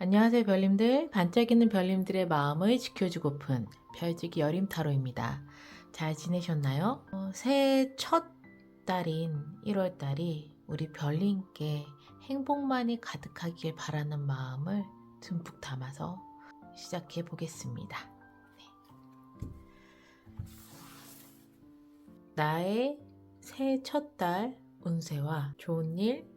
안녕하세요 별님들. 반짝이는 별님들의 마음을 지켜주고픈 별지기 여림 타로입니다. 잘 지내셨나요? 새해 첫 달인 1월 달이 우리 별님께 행복만이 가득하길 바라는 마음을 듬뿍 담아서 시작해 보겠습니다. 나의 새해 첫 달 운세와 좋은 일,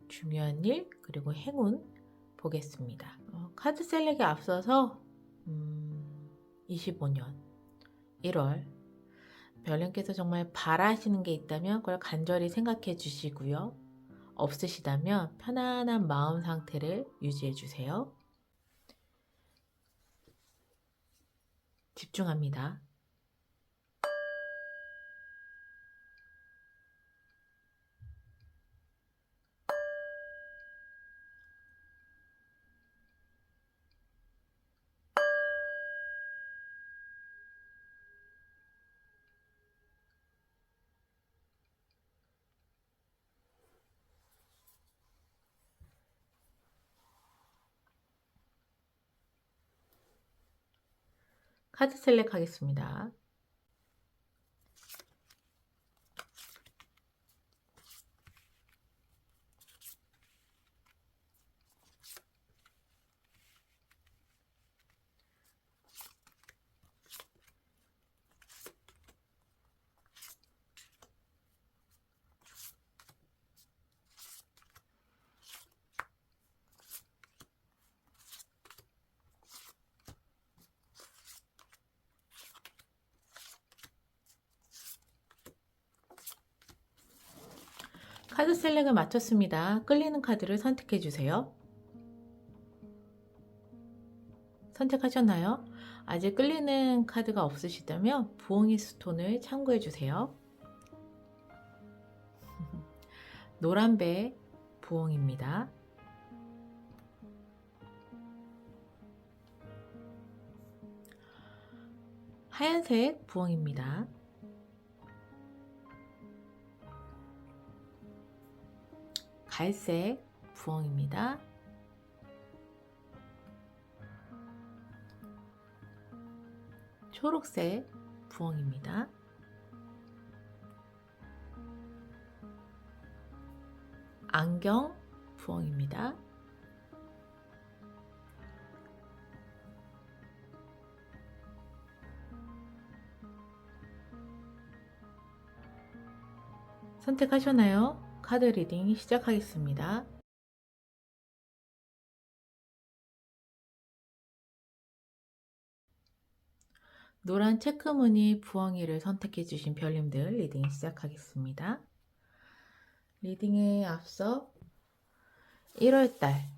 중요한 일, 그리고 행운 보겠습니다. 카드 셀렉에 앞서서 25년 1월 별님께서 정말 바라시는 게 있다면 그걸 간절히 생각해 주시고요. 없으시다면 편안한 마음 상태를 유지해 주세요. 집중합니다. 카드 셀렉 하겠습니다. 카드 셀렉을 마쳤습니다. 끌리는 카드를 선택해 주세요. 선택하셨나요? 아직 끌리는 카드가 없으시다면 부엉이 스톤을 참고해 주세요. 노란배 부엉입니다. 하얀색 부엉입니다. 갈색 부엉입니다. 초록색 부엉입니다. 안경 부엉입니다. 선택하셨나요? 카드 리딩 시작하겠습니다. 노란 체크무늬 부엉이를 선택해 주신 별님들 리딩 시작하겠습니다. 리딩에 앞서 1월달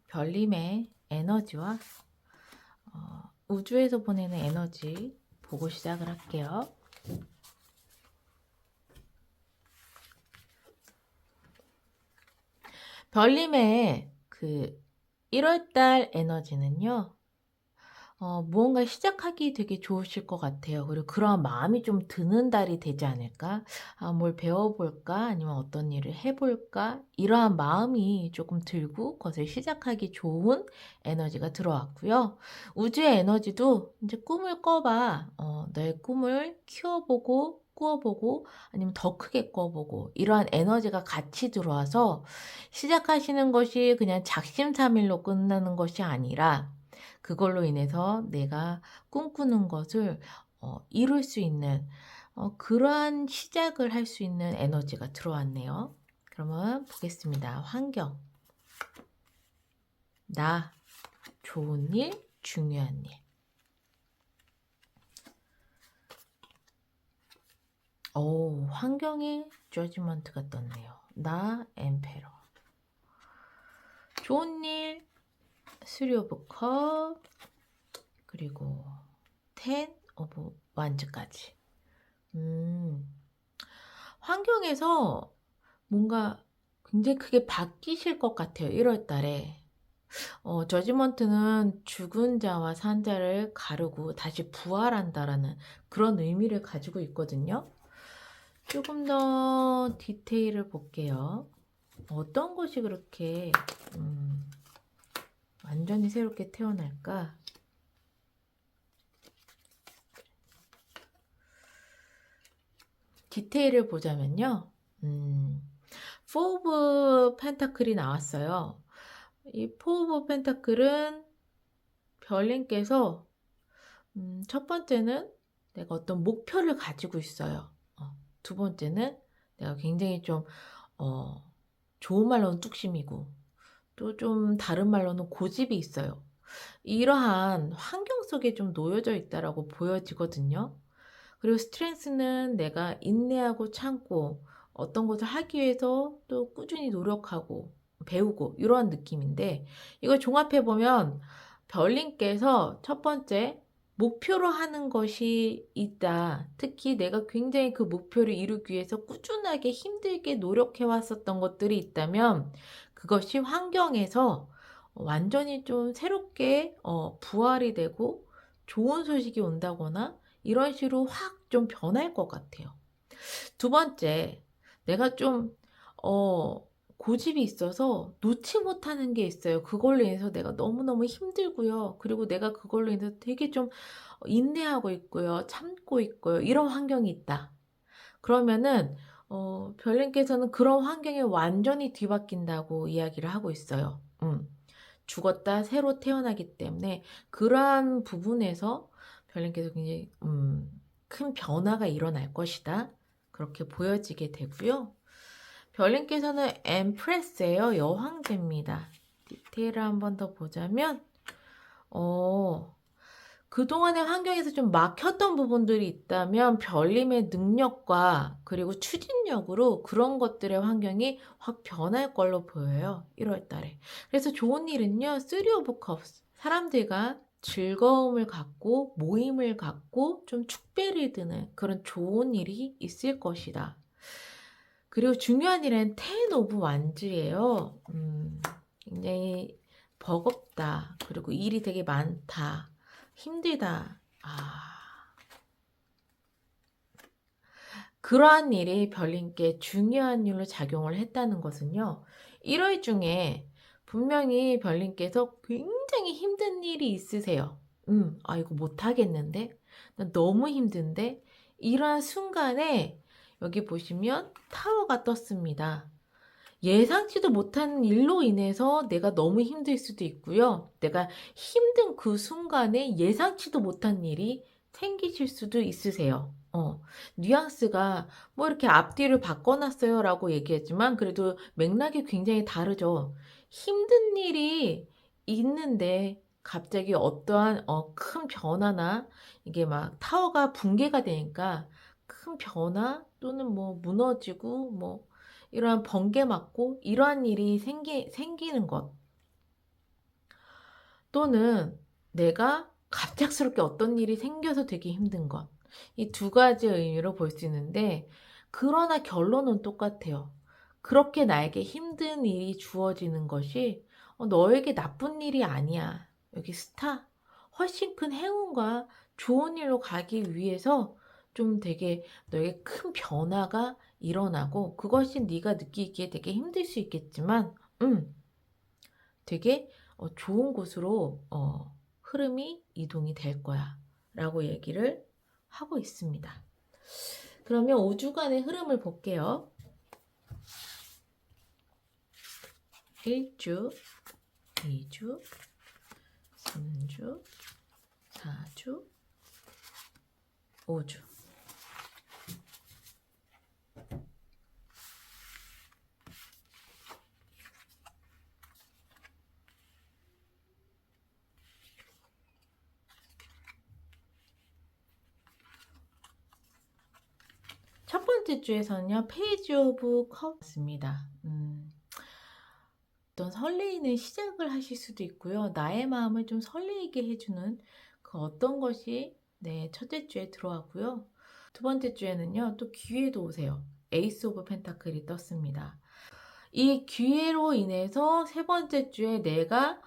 별님의 에너지와 우주에서 보내는 에너지 보고 시작을 할게요. 별님의 그 1월달 에너지는요, 무언가 시작하기 되게 좋으실 것 같아요. 그리고 그런 마음이 좀 드는 달이 되지 않을까? 뭘 배워볼까? 아니면 어떤 일을 해볼까? 이러한 마음이 조금 들고 그것을 시작하기 좋은 에너지가 들어왔고요. 우주의 에너지도 이제 꿈을 꿔봐. 너의 꿈을 키워보고 꾸어보고 아니면 더 크게 꿔보고 이러한 에너지가 같이 들어와서 시작하시는 것이 그냥 작심삼일로 끝나는 것이 아니라 그걸로 인해서 내가 꿈꾸는 것을 이룰 수 있는 그러한 시작을 할 수 있는 에너지가 들어왔네요. 그러면 보겠습니다. 환경, 나, 좋은 일, 중요한 일. 환경에 저지먼트가 떴네요. 나, 엠페러. 좋은 일, 쓰리 오브 컵, 그리고 텐 오브 완즈까지. 환경에서 뭔가 굉장히 크게 바뀌실 것 같아요. 1월 달에. 저지먼트는 죽은 자와 산 자를 가르고 다시 부활한다라는 그런 의미를 가지고 있거든요. 조금 더 디테일을 볼게요. 어떤 것이 그렇게 완전히 새롭게 태어날까? 디테일을 보자면요. 포 오브 펜타클이 나왔어요. 이 포 오브 펜타클은 별님께서 첫 번째는 내가 어떤 목표를 가지고 있어요. 두 번째는 내가 굉장히 좀 좋은 말로는 뚝심이고 또 좀 다른 말로는 고집이 있어요. 이러한 환경 속에 좀 놓여져 있다라고 보여지거든요. 그리고 스트렝스는 내가 인내하고 참고 어떤 것을 하기 위해서 또 꾸준히 노력하고 배우고 이러한 느낌인데, 이걸 종합해 보면 별님께서 첫 번째 목표로 하는 것이 있다. 특히 내가 굉장히 그 목표를 이루기 위해서 꾸준하게 힘들게 노력해 왔었던 것들이 있다면 그것이 환경에서 완전히 좀 새롭게 부활이 되고 좋은 소식이 온다거나 이런 식으로 확 좀 변할 것 같아요. 두 번째, 내가 좀 고집이 있어서 놓지 못하는 게 있어요. 그걸로 인해서 내가 너무너무 힘들고요. 그리고 내가 그걸로 인해서 되게 좀 인내하고 있고요. 참고 있고요. 이런 환경이 있다. 그러면은 별님께서는 그런 환경이 완전히 뒤바뀐다고 이야기를 하고 있어요. 죽었다 새로 태어나기 때문에 그러한 부분에서 별님께서 굉장히 큰 변화가 일어날 것이다. 그렇게 보여지게 되고요. 별님께서는 엠프레스예요. 여황제입니다. 디테일을 한 번 더 보자면 그동안의 환경에서 좀 막혔던 부분들이 있다면 별님의 능력과 그리고 추진력으로 그런 것들의 환경이 확 변할 걸로 보여요. 1월 달에. 그래서 좋은 일은요. 3 오브 컵스. 사람들과 즐거움을 갖고 모임을 갖고 좀 축배를 드는 그런 좋은 일이 있을 것이다. 그리고 중요한 일은 10 오브 완즈예요. 굉장히 버겁다. 그리고 일이 되게 많다. 힘들다. 그러한 일이 별님께 중요한 일로 작용을 했다는 것은요. 1월 중에 분명히 별님께서 굉장히 힘든 일이 있으세요. 이거 못하겠는데? 나 너무 힘든데? 이러한 순간에 여기 보시면 타워가 떴습니다. 예상치도 못한 일로 인해서 내가 너무 힘들 수도 있고요. 내가 힘든 그 순간에 예상치도 못한 일이 생기실 수도 있으세요. 뉘앙스가 뭐 이렇게 앞뒤를 바꿔놨어요 라고 얘기했지만 그래도 맥락이 굉장히 다르죠. 힘든 일이 있는데 갑자기 어떠한 큰 변화나 이게 막 타워가 붕괴가 되니까 큰 변화 또는 뭐 무너지고 뭐 이러한 번개 맞고 이러한 일이 생기는 것, 또는 내가 갑작스럽게 어떤 일이 생겨서 되게 힘든 것, 이 두 가지 의미로 볼 수 있는데, 그러나 결론은 똑같아요. 그렇게 나에게 힘든 일이 주어지는 것이 너에게 나쁜 일이 아니야. 여기 스타, 훨씬 큰 행운과 좋은 일로 가기 위해서 좀 되게 너에게 큰 변화가 일어나고, 그것이 네가 느끼기에 되게 힘들 수 있겠지만 되게 좋은 곳으로 흐름이 이동이 될 거야 라고 얘기를 하고 있습니다. 그러면 5주간의 흐름을 볼게요. 1주, 2주, 3주, 4주, 5주. 첫 번째 주에서는요, 페이지 오브 컵입니다. 어떤 설레이는 시작을 하실 수도 있고요. 나의 마음을 좀 설레이게 해주는 그 어떤 것이 첫째 주에 들어왔고요. 두 번째 주에는요, 또 기회도 오세요. 에이스 오브 펜타클이 떴습니다. 이 기회로 인해서 세 번째 주에 내가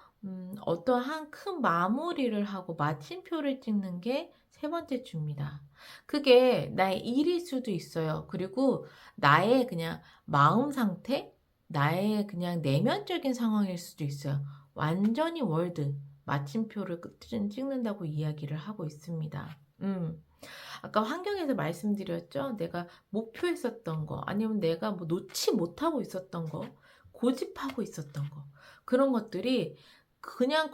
어떠한 큰 마무리를 하고 마침표를 찍는 게 세 번째 주입니다. 그게 나의 일일 수도 있어요. 그리고 나의 그냥 마음 상태, 나의 그냥 내면적인 상황일 수도 있어요. 완전히 월드 마침표를 찍는다고 이야기를 하고 있습니다. 아까 환경에서 말씀드렸죠. 내가 목표했었던 거, 아니면 내가 뭐 놓지 못하고 있었던 거, 고집하고 있었던 거, 그런 것들이 그냥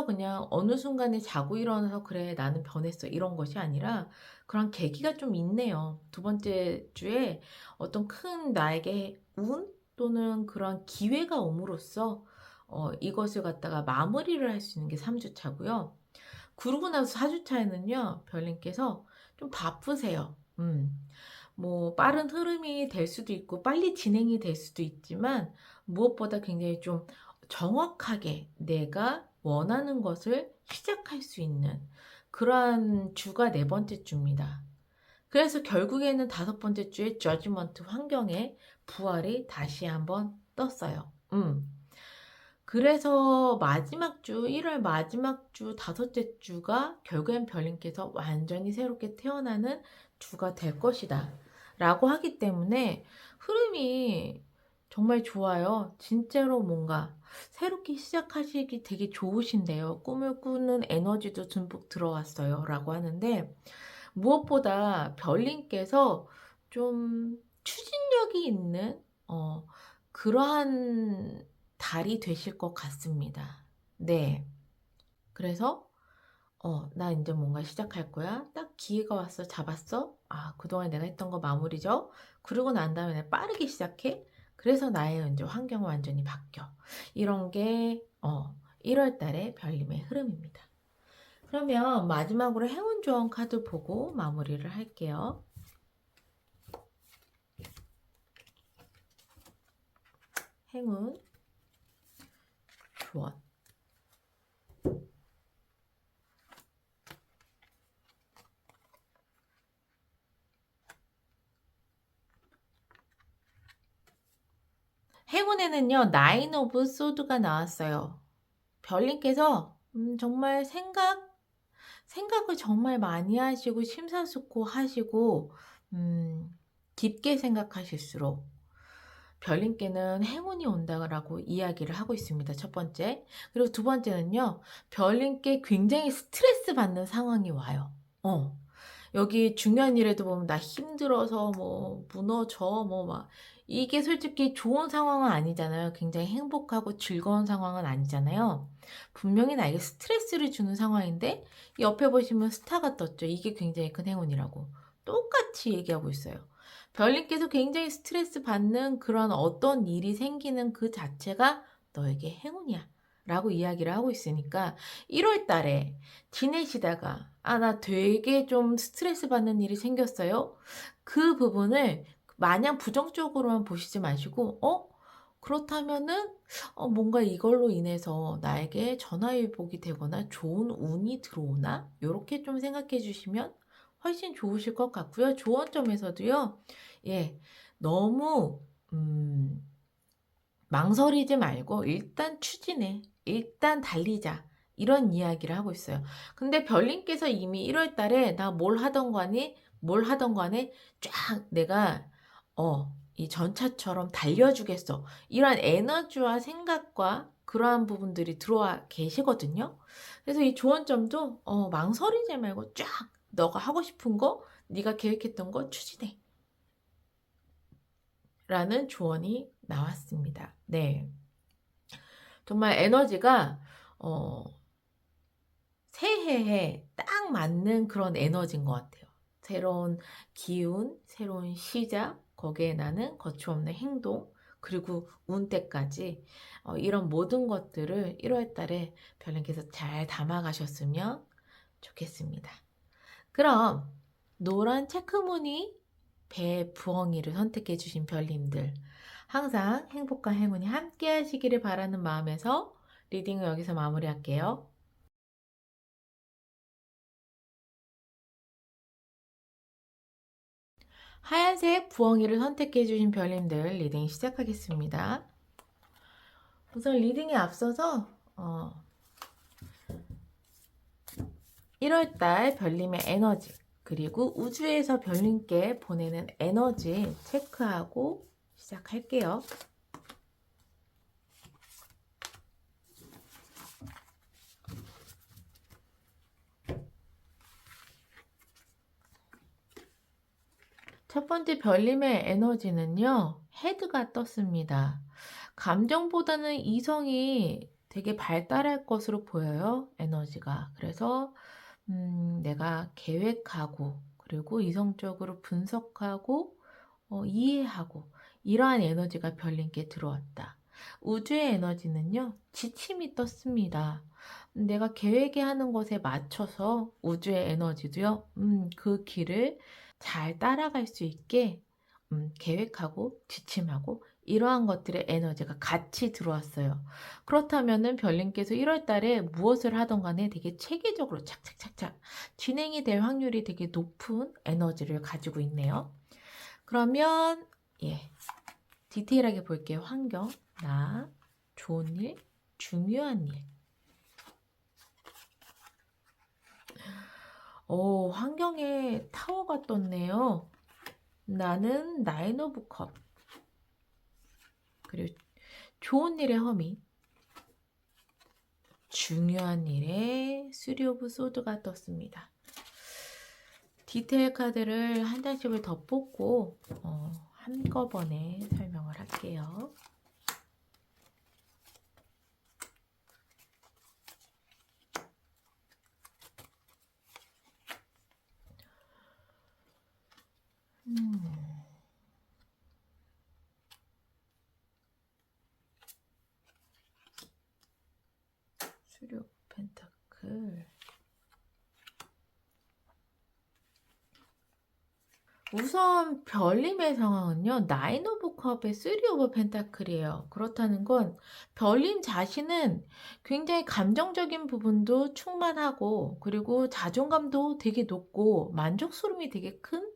그냥 어느 순간에 자고 일어나서 그래 나는 변했어 이런 것이 아니라 그런 계기가 좀 있네요. 두 번째 주에 어떤 큰 나에게 운 또는 그런 기회가 옴으로써 이것을 갖다가 마무리를 할 수 있는 게 3주 차고요. 그러고 나서 4주 차에는요, 별님께서 좀 바쁘세요. 뭐, 빠른 흐름이 될 수도 있고, 빨리 진행이 될 수도 있지만, 무엇보다 굉장히 좀 정확하게 내가 원하는 것을 시작할 수 있는 그러한 주가 네 번째 주입니다. 그래서 결국에는 다섯 번째 주에 저지먼트 환경에 부활이 다시 한번 떴어요. 그래서 마지막 주, 1월 마지막 주, 다섯째 주가 결국엔 별님께서 완전히 새롭게 태어나는 주가 될 것이다. 라고 하기 때문에 흐름이 정말 좋아요. 진짜로 뭔가 새롭게 시작하시기 되게 좋으신데요. 꿈을 꾸는 에너지도 듬뿍 들어왔어요. 라고 하는데 무엇보다 별님께서 좀 추진력이 있는 그러한 달이 되실 것 같습니다. 네. 그래서 나 이제 뭔가 시작할 거야. 딱 기회가 왔어. 잡았어. 아, 그동안 내가 했던 거 마무리죠. 그러고 난 다음에 내가 빠르게 시작해. 그래서 나의 이제 환경은 완전히 바뀌어. 이런 게 1월 달에 별님의 흐름입니다. 그러면 마지막으로 행운 조언 카드 보고 마무리를 할게요. 행운 조언. 행운에는요, 나인 오브 소드가 나왔어요. 별님께서 정말 생각을 정말 많이 하시고 심사숙고하시고 깊게 생각하실수록 별님께는 행운이 온다라고 이야기를 하고 있습니다. 첫 번째. 그리고 두 번째는요. 별님께 굉장히 스트레스 받는 상황이 와요. 여기 중요한 일에도 보면 나 힘들어서 뭐 무너져 뭐 막 이게 솔직히 좋은 상황은 아니잖아요. 굉장히 행복하고 즐거운 상황은 아니잖아요. 분명히 나에게 스트레스를 주는 상황인데 옆에 보시면 스타가 떴죠. 이게 굉장히 큰 행운이라고. 똑같이 얘기하고 있어요. 별님께서 굉장히 스트레스 받는 그런 어떤 일이 생기는 그 자체가 너에게 행운이야. 라고 이야기를 하고 있으니까 1월 달에 지내시다가 나 되게 좀 스트레스 받는 일이 생겼어요. 그 부분을 마냥 부정적으로만 보시지 마시고 그렇다면은 뭔가 이걸로 인해서 나에게 전화위복이 되거나 좋은 운이 들어오나? 이렇게 좀 생각해 주시면 훨씬 좋으실 것 같고요. 조언점에서도요. 예, 너무 망설이지 말고 일단 추진해. 일단 달리자. 이런 이야기를 하고 있어요. 근데 별님께서 이미 1월 달에 나 뭘 하던 간에 쫙 내가 이 전차처럼 달려주겠어. 이러한 에너지와 생각과 그러한 부분들이 들어와 계시거든요. 그래서 이 조언점도 망설이지 말고 쫙 너가 하고 싶은 거, 네가 계획했던 거 추진해. 라는 조언이 나왔습니다. 네. 정말 에너지가 새해에 딱 맞는 그런 에너지인 것 같아요. 새로운 기운, 새로운 시작, 거기에 나는 거침없는 행동, 그리고 운때까지 이런 모든 것들을 1월 달에 별님께서 잘 담아가셨으면 좋겠습니다. 그럼 노란 체크무늬 배 부엉이를 선택해 주신 별님들 항상 행복과 행운이 함께 하시기를 바라는 마음에서 리딩을 여기서 마무리할게요. 하얀색 부엉이를 선택해 주신 별님들 리딩 시작하겠습니다. 우선 리딩에 앞서서 1월달 별님의 에너지 그리고 우주에서 별님께 보내는 에너지 체크하고 시작할게요. 첫 번째 별님의 에너지는요, 헤드가 떴습니다. 감정보다는 이성이 되게 발달할 것으로 보여요, 에너지가. 그래서 내가 계획하고, 그리고 이성적으로 분석하고, 이해하고, 이러한 에너지가 별님께 들어왔다. 우주의 에너지는요, 지침이 떴습니다. 내가 계획에 하는 것에 맞춰서 우주의 에너지도요, 그 길을 잘 따라갈 수 있게 계획하고 지침하고 이러한 것들의 에너지가 같이 들어왔어요. 그렇다면은 별님께서 1월 달에 무엇을 하던 간에 되게 체계적으로 착착착착 진행이 될 확률이 되게 높은 에너지를 가지고 있네요. 그러면 예, 디테일하게 볼게요. 환경, 나, 좋은 일, 중요한 일. 환경에 타워가 떴네요. 나는 나인 오브 컵. 그리고 좋은 일의 허미. 중요한 일에 쓰리 오브 소드가 떴습니다. 디테일 카드를 한 장씩을 더 뽑고 한꺼번에 설명을 할게요. 쓰리 오브 펜타클. 우선 별님의 상황은요, 나인 오브 컵의 쓰리 오브 펜타클이에요. 그렇다는 건 별님 자신은 굉장히 감정적인 부분도 충만하고, 그리고 자존감도 되게 높고 만족스러움이 되게 큰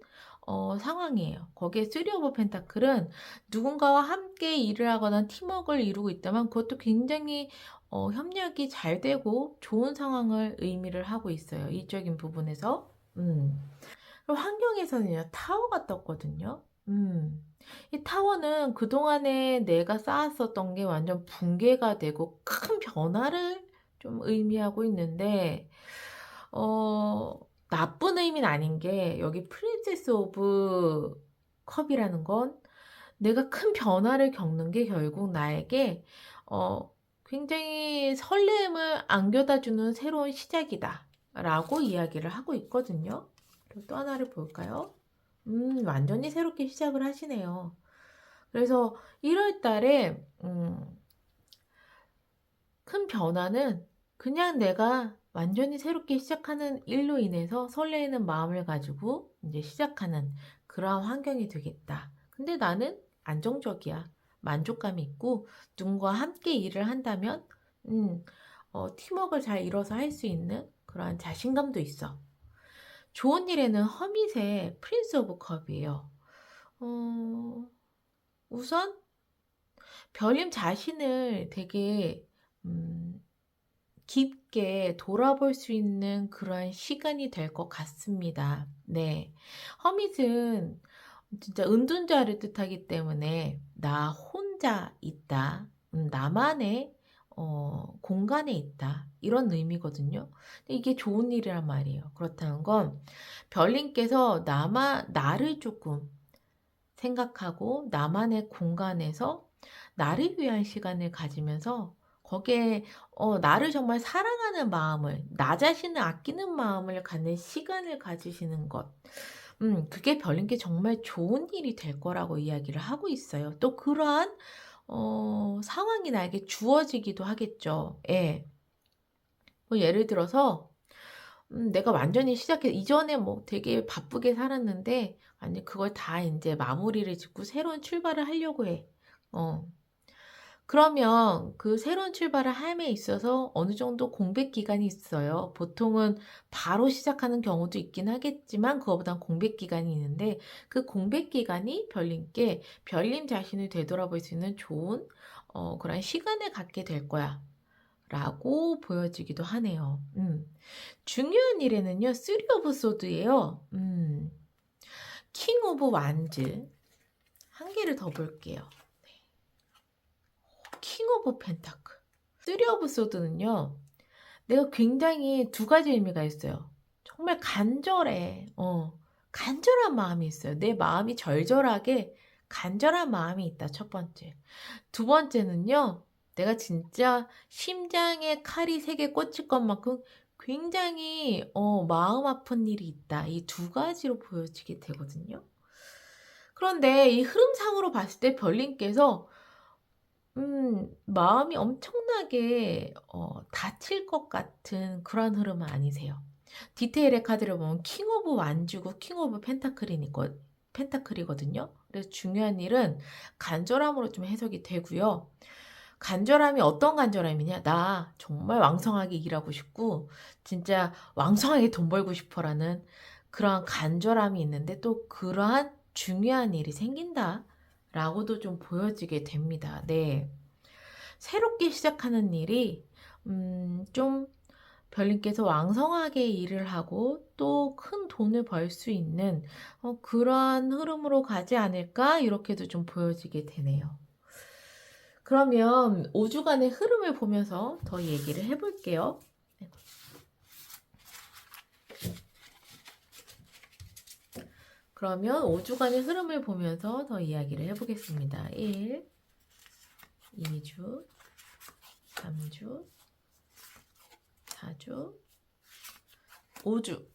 상황이에요. 거기에 쓰리 오브 펜타클은 누군가와 함께 일을 하거나 팀워크를 이루고 있다면 그것도 굉장히 협력이 잘 되고 좋은 상황을 의미를 하고 있어요. 이적인 부분에서. 그리고 환경에서는요, 타워가 떴거든요. 이 타워는 그동안에 내가 쌓았었던 게 완전 붕괴가 되고 큰 변화를 좀 의미하고 있는데, 나쁜 의미는 아닌 게, 여기 프린세스 오브 컵이라는 건 내가 큰 변화를 겪는 게 결국 나에게, 굉장히 설렘을 안겨다 주는 새로운 시작이다. 라고 이야기를 하고 있거든요. 그리고 또 하나를 볼까요? 완전히 새롭게 시작을 하시네요. 그래서 1월 달에, 큰 변화는 그냥 내가 완전히 새롭게 시작하는 일로 인해서 설레이는 마음을 가지고 이제 시작하는 그러한 환경이 되겠다. 근데 나는 안정적이야. 만족감이 있고, 누군가와 함께 일을 한다면, 팀워크를 잘 이뤄서 할 수 있는 그러한 자신감도 있어. 좋은 일에는 허밋의 프린스 오브 컵이에요. 우선 별님 자신을 되게 깊게 돌아볼 수 있는 그러한 시간이 될 것 같습니다. 네. 허밋은 진짜 은둔자를 뜻하기 때문에 나 혼자 있다. 나만의 공간에 있다. 이런 의미거든요. 근데 이게 좋은 일이란 말이에요. 그렇다는 건 별님께서 나를 조금 생각하고 나만의 공간에서 나를 위한 시간을 가지면서 거기에 나를 정말 사랑하는 마음을, 나 자신을 아끼는 마음을 갖는 시간을 가지시는 것. 그게 별님께 정말 좋은 일이 될 거라고 이야기를 하고 있어요. 또 그러한 상황이 나에게 주어지기도 하겠죠. 예. 뭐 예를 들어서 내가 완전히 이전에 뭐 되게 바쁘게 살았는데, 아니, 그걸 다 이제 마무리를 짓고 새로운 출발을 하려고 해. 그러면 그 새로운 출발을 함에 있어서 어느 정도 공백 기간이 있어요. 보통은 바로 시작하는 경우도 있긴 하겠지만, 그거보단 공백 기간이 있는데, 그 공백 기간이 별님께 별님 자신을 되돌아볼 수 있는 좋은, 그런 시간을 갖게 될 거야. 라고 보여지기도 하네요. 중요한 일에는요, 쓰리 오브 소드예요. 킹 오브 완즈. 한 개를 더 볼게요. 킹 오브 펜타클. 쓰리 오브 소드는요, 내가 굉장히 두 가지 의미가 있어요. 정말 간절해. 간절한 마음이 있어요. 내 마음이 절절하게 간절한 마음이 있다. 첫 번째. 두 번째는요. 내가 진짜 심장에 칼이 3개 꽂힐 것만큼 굉장히 마음 아픈 일이 있다. 이 두 가지로 보여지게 되거든요. 그런데 이 흐름상으로 봤을 때 별님께서 마음이 엄청나게 다칠 것 같은 그런 흐름은 아니세요. 디테일의 카드를 보면 킹 오브 완주고 킹 오브 펜타클이거든요. 그래서 중요한 일은 간절함으로 좀 해석이 되고요. 간절함이 어떤 간절함이냐? 나 정말 왕성하게 일하고 싶고 진짜 왕성하게 돈 벌고 싶어라는 그러한 간절함이 있는데 또 그러한 중요한 일이 생긴다. 라고도 좀 보여지게 됩니다. 네. 새롭게 시작하는 일이 좀 별님께서 왕성하게 일을 하고 또 큰 돈을 벌 수 있는 그러한 흐름으로 가지 않을까 이렇게도 좀 보여지게 되네요. 그러면 5주간의 흐름을 보면서 더 얘기를 해볼게요. 그러면 5주간의 흐름을 보면서 더 이야기를 해보겠습니다. 1, 2주, 3주, 4주, 5주.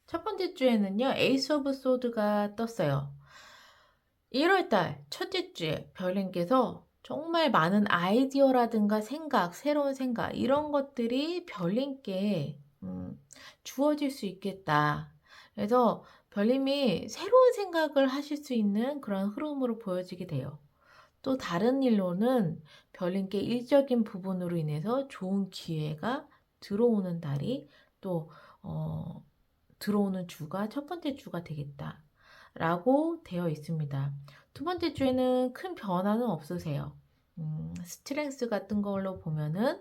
첫 번째 주에는요, 에이스 오브 소드가 떴어요. 1월달 첫째 주에 별님께서 정말 많은 아이디어라든가 생각, 새로운 생각 이런 것들이 별님께 주어질 수 있겠다. 그래서 별님이 새로운 생각을 하실 수 있는 그런 흐름으로 보여지게 돼요. 또 다른 일로는 별님께 일적인 부분으로 인해서 좋은 기회가 들어오는 달이 또 들어오는 주가 첫 번째 주가 되겠다. 라고 되어 있습니다. 두 번째 주에는 큰 변화는 없으세요. 스트렝스 같은 걸로 보면은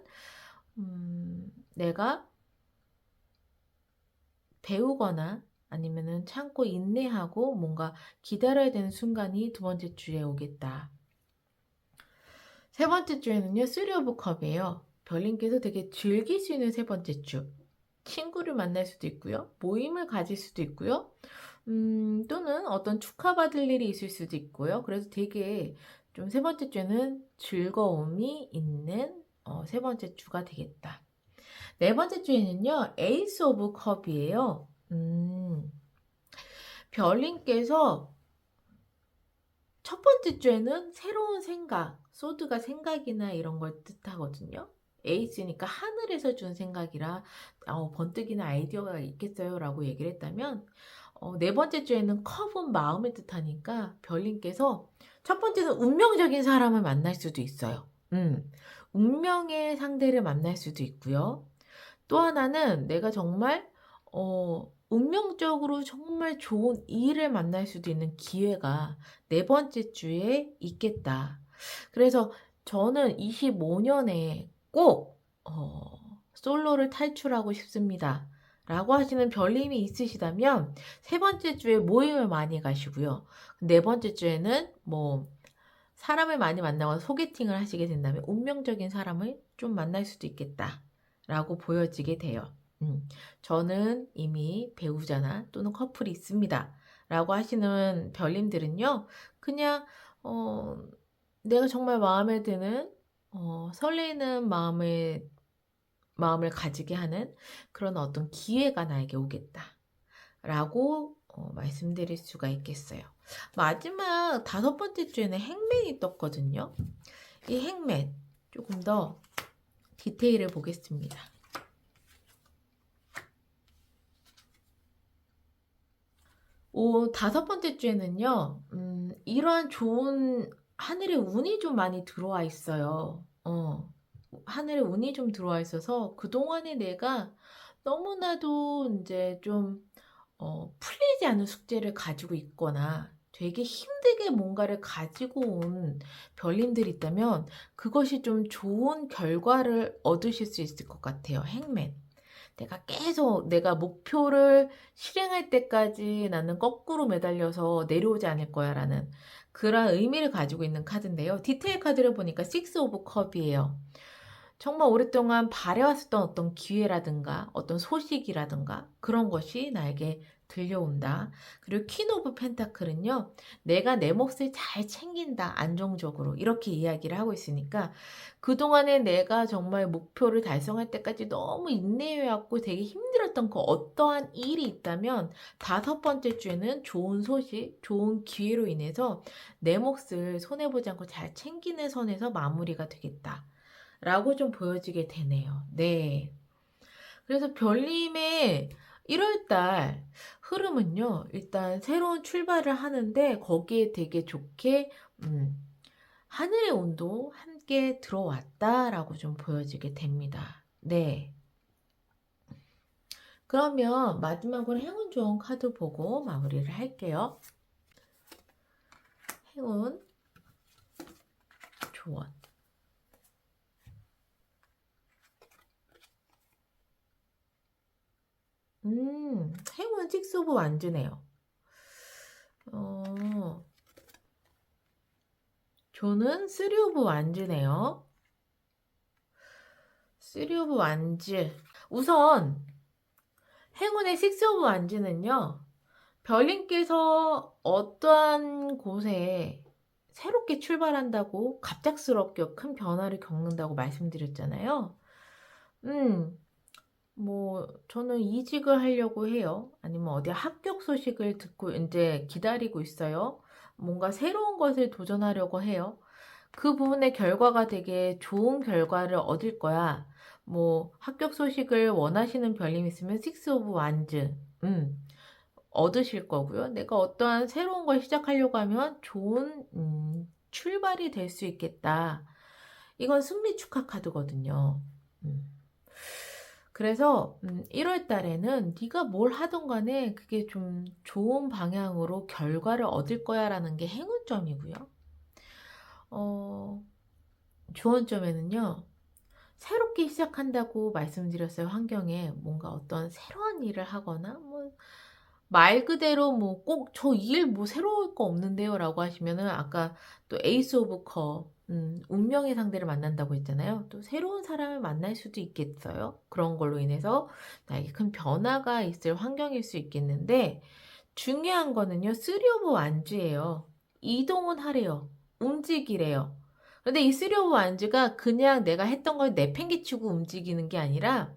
내가 배우거나 아니면은 참고 인내하고 뭔가 기다려야 되는 순간이 두 번째 주에 오겠다. 세 번째 주에는요, 3 오브 컵이에요. 별님께서 되게 즐길 수 있는 세 번째 주. 친구를 만날 수도 있고요. 모임을 가질 수도 있고요. 또는 어떤 축하받을 일이 있을 수도 있고요. 그래서 되게 좀 세 번째 주는 즐거움이 있는 세 번째 주가 되겠다. 네 번째 주에는요, 에이스 오브 컵이에요. 별님께서 첫 번째 주에는 새로운 생각, 소드가 생각이나 이런 걸 뜻하거든요. 에이스니까 하늘에서 준 생각이라 번뜩이는 아이디어가 있겠어요 라고 얘기를 했다면 네 번째 주에는 컵은 마음을 뜻하니까 별님께서 첫 번째는 운명적인 사람을 만날 수도 있어요. 운명의 상대를 만날 수도 있고요. 또 하나는 내가 정말 운명적으로 정말 좋은 일을 만날 수도 있는 기회가 네 번째 주에 있겠다. 그래서 저는 25년에 꼭 솔로를 탈출하고 싶습니다. 라고 하시는 별님이 있으시다면 세 번째 주에 모임을 많이 가시고요. 네 번째 주에는 뭐 사람을 많이 만나고 소개팅을 하시게 된다면 운명적인 사람을 좀 만날 수도 있겠다. 라고 보여지게 돼요. 저는 이미 배우자나 또는 커플이 있습니다. 라고 하시는 별님들은요, 그냥, 내가 정말 마음에 드는, 설레는 마음을 가지게 하는 그런 어떤 기회가 나에게 오겠다. 라고 말씀드릴 수가 있겠어요. 마지막 다섯 번째 주에는 행맨이 떴거든요. 이 행맨, 조금 더 디테일을 보겠습니다. 다섯 번째 주에는요, 이러한 좋은 하늘의 운이 좀 많이 들어와 있어요. 하늘의 운이 좀 들어와 있어서 그동안에 내가 너무나도 이제 좀, 풀리지 않은 숙제를 가지고 있거나 되게 힘들게 뭔가를 가지고 온 별님들이 있다면 그것이 좀 좋은 결과를 얻으실 수 있을 것 같아요. 행맨. 내가 계속 내가 목표를 실행할 때까지 나는 거꾸로 매달려서 내려오지 않을 거야 라는 그런 의미를 가지고 있는 카드인데요. 디테일 카드를 보니까 식스 오브 컵이에요. 정말 오랫동안 바래왔었던 어떤 기회라든가 어떤 소식이라든가 그런 것이 나에게 들려온다. 그리고 퀸 오브 펜타클은요. 내가 내 몫을 잘 챙긴다. 안정적으로. 이렇게 이야기를 하고 있으니까 그동안에 내가 정말 목표를 달성할 때까지 너무 인내해왔고 되게 힘들었던 그 어떠한 일이 있다면 다섯 번째 주에는 좋은 소식, 좋은 기회로 인해서 내 몫을 손해보지 않고 잘 챙기는 선에서 마무리가 되겠다. 라고 좀 보여지게 되네요. 네. 그래서 별님의 1월 달 흐름은요. 일단 새로운 출발을 하는데 거기에 되게 좋게 하늘의 온도 함께 들어왔다라고 좀 보여지게 됩니다. 네. 그러면 마지막으로 행운 좋은 카드 보고 마무리를 할게요. 행운 조언. 행운 식스 오브 완즈네요. 저는 쓰리 오브 완즈네요. 쓰리 오브 완즈. 우선 행운의 식스 오브 완즈는요. 별님께서 어떠한 곳에 새롭게 출발한다고 갑작스럽게 큰 변화를 겪는다고 말씀드렸잖아요. 저는 이직을 하려고 해요. 아니면 어디 합격 소식을 듣고 이제 기다리고 있어요. 뭔가 새로운 것을 도전하려고 해요. 그 부분의 결과가 되게 좋은 결과를 얻을 거야. 합격 소식을 원하시는 별님 있으면 식스 오브 완즈. 얻으실 거고요. 내가 어떠한 새로운 걸 시작하려고 하면 좋은 출발이 될 수 있겠다. 이건 승리 축하 카드거든요. 그래서 1월 달에는 네가 뭘 하든 간에 그게 좀 좋은 방향으로 결과를 얻을 거야 라는 게 행운점이고요. 좋은 점에는요. 새롭게 시작한다고 말씀드렸어요. 환경에 뭔가 어떤 새로운 일을 하거나 말 그대로 꼭 저 이 일 새로울 거 없는데요 라고 하시면은 아까 또 에이스 오브 컵 운명의 상대를 만난다고 했잖아요. 또 새로운 사람을 만날 수도 있겠어요. 그런 걸로 인해서 나에게 큰 변화가 있을 환경일 수 있겠는데 중요한 거는요. 쓰리 오브 완즈예요. 이동은 하래요. 움직이래요. 근데 이 쓰리 오브 완즈가 그냥 내가 했던 걸 내팽개치고 움직이는 게 아니라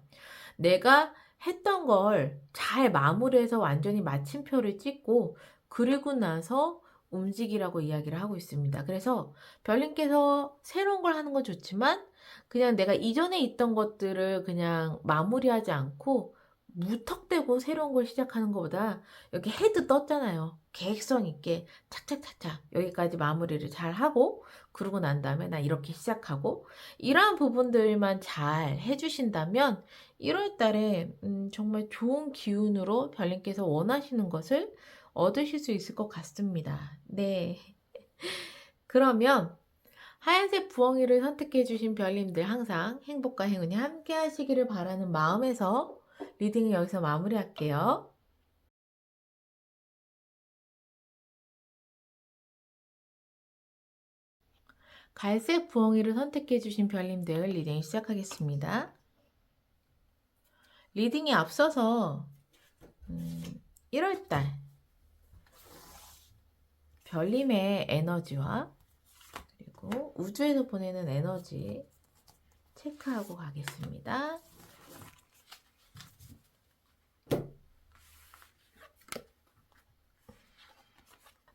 내가 했던 걸 잘 마무리해서 완전히 마침표를 찍고 그리고 나서 움직이라고 이야기를 하고 있습니다. 그래서 별님께서 새로운 걸 하는 건 좋지만 그냥 내가 이전에 있던 것들을 그냥 마무리하지 않고 무턱대고 새로운 걸 시작하는 것보다 여기 헤드 떴잖아요. 계획성 있게 착착착착 여기까지 마무리를 잘 하고 그러고 난 다음에 나 이렇게 시작하고 이러한 부분들만 잘 해주신다면 1월 달에 정말 좋은 기운으로 별님께서 원하시는 것을 얻으실 수 있을 것 같습니다. 네. 그러면 하얀색 부엉이를 선택해 주신 별님들 항상 행복과 행운이 함께 하시기를 바라는 마음에서 리딩을 여기서 마무리할게요. 갈색 부엉이를 선택해 주신 별님들 리딩 시작하겠습니다. 리딩에 앞서서 1월달 별님의 에너지와 그리고 우주에서 보내는 에너지 체크하고 가겠습니다.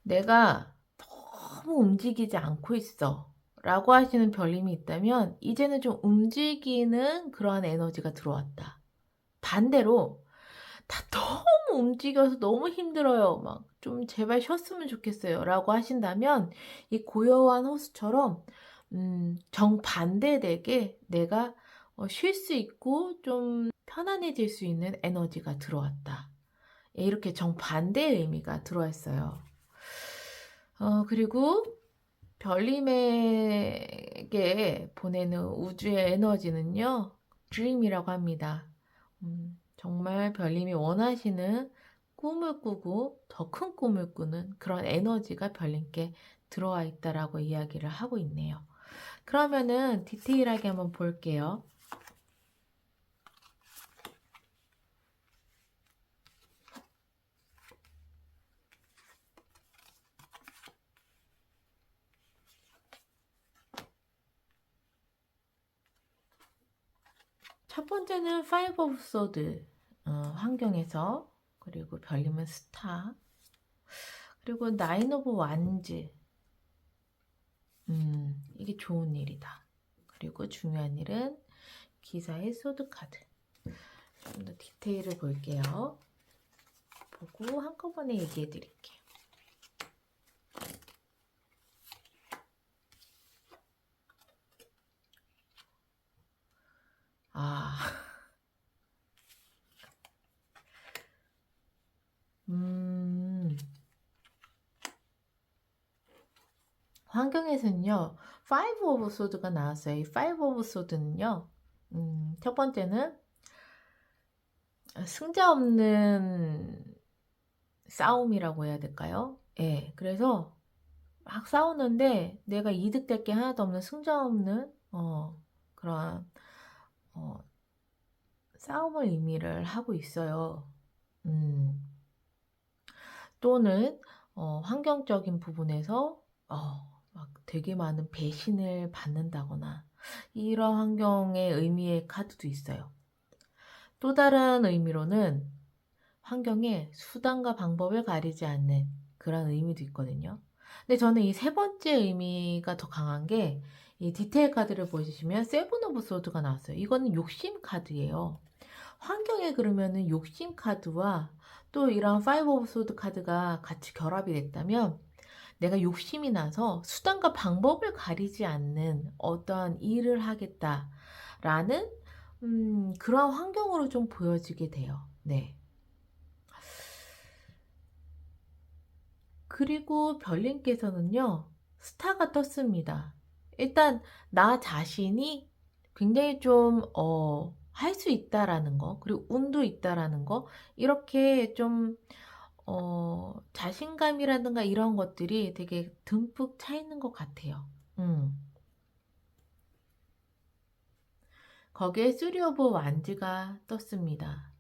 내가 너무 움직이지 않고 있어 라고 하시는 별님이 있다면 이제는 좀 움직이는 그러한 에너지가 들어왔다. 반대로 다 너무 움직여서 너무 힘들어요. 좀 제발 쉬었으면 좋겠어요. 라고 하신다면 이 고요한 호수처럼 정반대되게 내가 쉴 수 있고 좀 편안해질 수 있는 에너지가 들어왔다. 예, 이렇게 정반대의 의미가 들어왔어요. 그리고 별님에게 보내는 우주의 에너지는요, 드림이라고 합니다. 정말 별님이 원하시는 꿈을 꾸고 더 큰 꿈을 꾸는 그런 에너지가 별님께 들어와 있다라고 이야기를 하고 있네요. 그러면은 디테일하게 한번 볼게요. 첫 번째는 파이브 오브 소드, 환경에서, 그리고 별님은 스타, 그리고 나인 오브 완즈, 이게 좋은 일이다. 그리고 중요한 일은 기사의 소드 카드. 좀 더 디테일을 볼게요. 보고 한꺼번에 얘기해 드릴게요. 아, 환경에서는요, 파이브 오브 소드가 나왔어요. 이 파이브 오브 소드는요, 첫 번째는 승자 없는 싸움이라고 해야 될까요? 예, 그래서 막 싸우는데 내가 이득될 게 하나도 없는 승자 없는 그런 어, 싸움을 의미를 하고 있어요. 또는 환경적인 부분에서 막 되게 많은 배신을 받는다거나 이런 환경의 의미의 카드도 있어요. 또 다른 의미로는 환경에 수단과 방법을 가리지 않는 그런 의미도 있거든요. 근데 저는 이 세 번째 의미가 더 강한 게, 이 디테일 카드를 보시면 세븐 오브 소드가 나왔어요. 이거는 욕심 카드예요. 환경에 그러면은 욕심 카드와 또 이런 파이브 오브 소드 카드가 같이 결합이 됐다면, 내가 욕심이 나서 수단과 방법을 가리지 않는 어떠한 일을 하겠다라는 그런 환경으로 좀 보여지게 돼요. 네. 그리고 별님께서는요, 스타가 떴습니다. 일단, 나 자신이 굉장히 좀, 할 수 있다라는 거, 그리고 운도 있다라는 거, 이렇게 좀, 자신감이라든가 이런 것들이 되게 듬뿍 차 있는 것 같아요. 거기에 쓰리 오브 완즈가 떴습니다.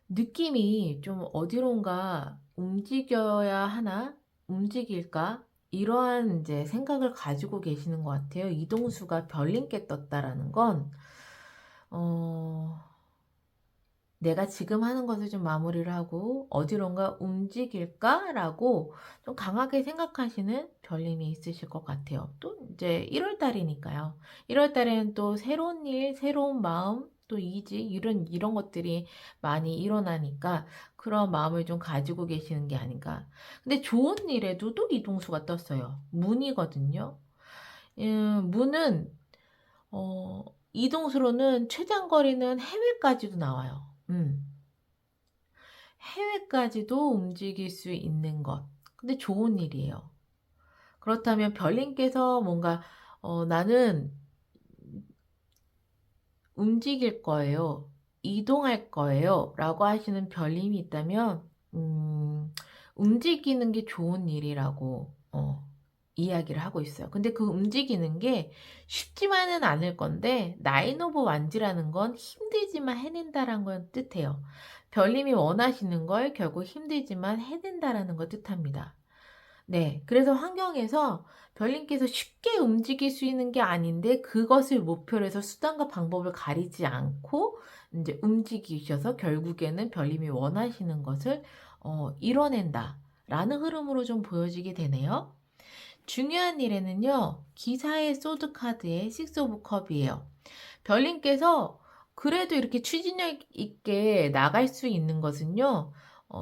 느낌이 좀 어디론가 움직여야 하나? 움직일까? 이러한 이제 생각을 가지고 계시는 것 같아요. 이동수가 별님께 떴다라는 건, 어, 내가 지금 하는 것을 좀 마무리를 하고 어디론가 움직일까라고 좀 강하게 생각하시는 별님이 있으실 것 같아요. 또 이제 1월 달이니까요. 1월 달에는 또 새로운 일, 새로운 마음, 또 이지 이런 것들이 많이 일어나니까 그런 마음을 좀 가지고 계시는 게 아닌가. 근데 좋은 일에도 또 이동수가 떴어요. 문이거든요. 문은 이동수로는 최장거리는 해외까지도 나와요. 해외까지도 움직일 수 있는 것. 근데 좋은 일이에요. 그렇다면 별님께서 뭔가 나는 움직일 거예요. 이동할 거예요. 라고 하시는 별님이 있다면 움직이는 게 좋은 일이라고 이야기를 하고 있어요. 근데 그 움직이는 게 쉽지만은 않을 건데 나인 오브 완즈라는 건 힘들지만 해낸다라는 걸 뜻해요. 별님이 원하시는 걸 결국 힘들지만 해낸다라는 걸 뜻합니다. 네, 그래서 환경에서 별님께서 쉽게 움직일 수 있는 게 아닌데 그것을 목표로 해서 수단과 방법을 가리지 않고 이제 움직이셔서 결국에는 별님이 원하시는 것을 이뤄낸다라는 흐름으로 좀 보여지게 되네요. 중요한 일에는요, 기사의 소드 카드의 식스 오브 컵이에요. 별님께서 그래도 이렇게 추진력 있게 나갈 수 있는 것은요,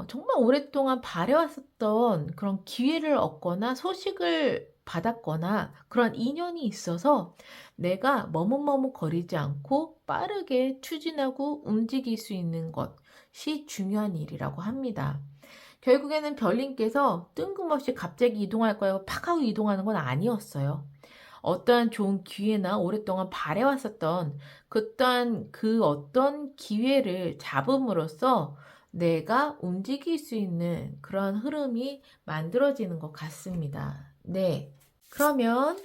정말 오랫동안 바래왔었던 그런 기회를 얻거나 소식을 받았거나 그런 인연이 있어서 내가 머뭇머뭇거리지 않고 빠르게 추진하고 움직일 수 있는 것이 중요한 일이라고 합니다. 결국에는 별님께서 뜬금없이 갑자기 이동할 거라고 팍 하고 이동하는 건 아니었어요. 어떠한 좋은 기회나 오랫동안 바래왔었던 그 어떤 기회를 잡음으로써 내가 움직일 수 있는 그런 흐름이 만들어지는 것 같습니다. 네. 그러면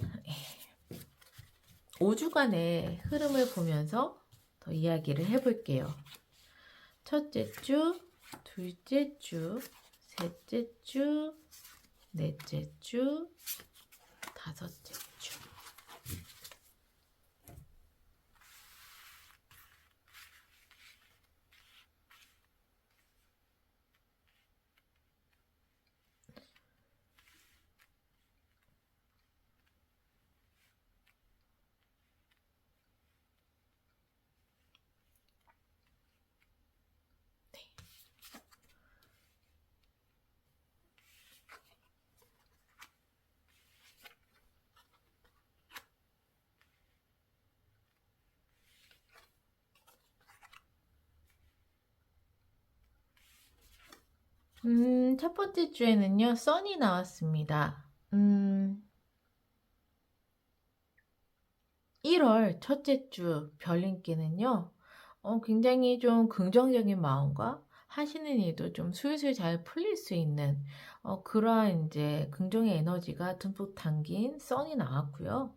5주간의 흐름을 보면서 더 이야기를 해볼게요. 첫째 주, 둘째 주, 셋째 주, 넷째 주, 다섯째 주. 첫 번째 주에는요, 선이 나왔습니다. 1월 첫째 주 별님께는요, 굉장히 좀 긍정적인 마음과 하시는 일도 좀 술술 잘 풀릴 수 있는 그러한 이제 긍정의 에너지가 듬뿍 담긴 선이 나왔고요.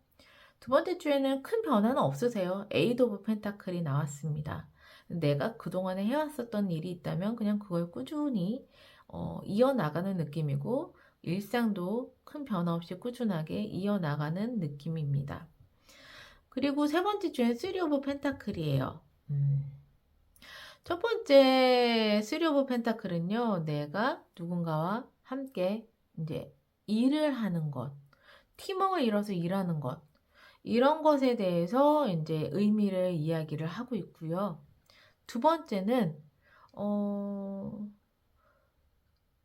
두 번째 주에는 큰 변화는 없으세요. 에이드 오브 펜타클이 나왔습니다. 내가 그동안에 해왔었던 일이 있다면 그냥 그걸 꾸준히 이어나가는 느낌이고 일상도 큰 변화 없이 꾸준하게 이어나가는 느낌입니다. 그리고 세 번째 주엔 쓰리 오브 펜타클이에요. 첫 번째 쓰리 오브 펜타클은요, 내가 누군가와 함께 이제 일을 하는 것, 팀워크를 이뤄서 일하는 것, 이런 것에 대해서 이제 의미를 이야기를 하고 있고요. 두 번째는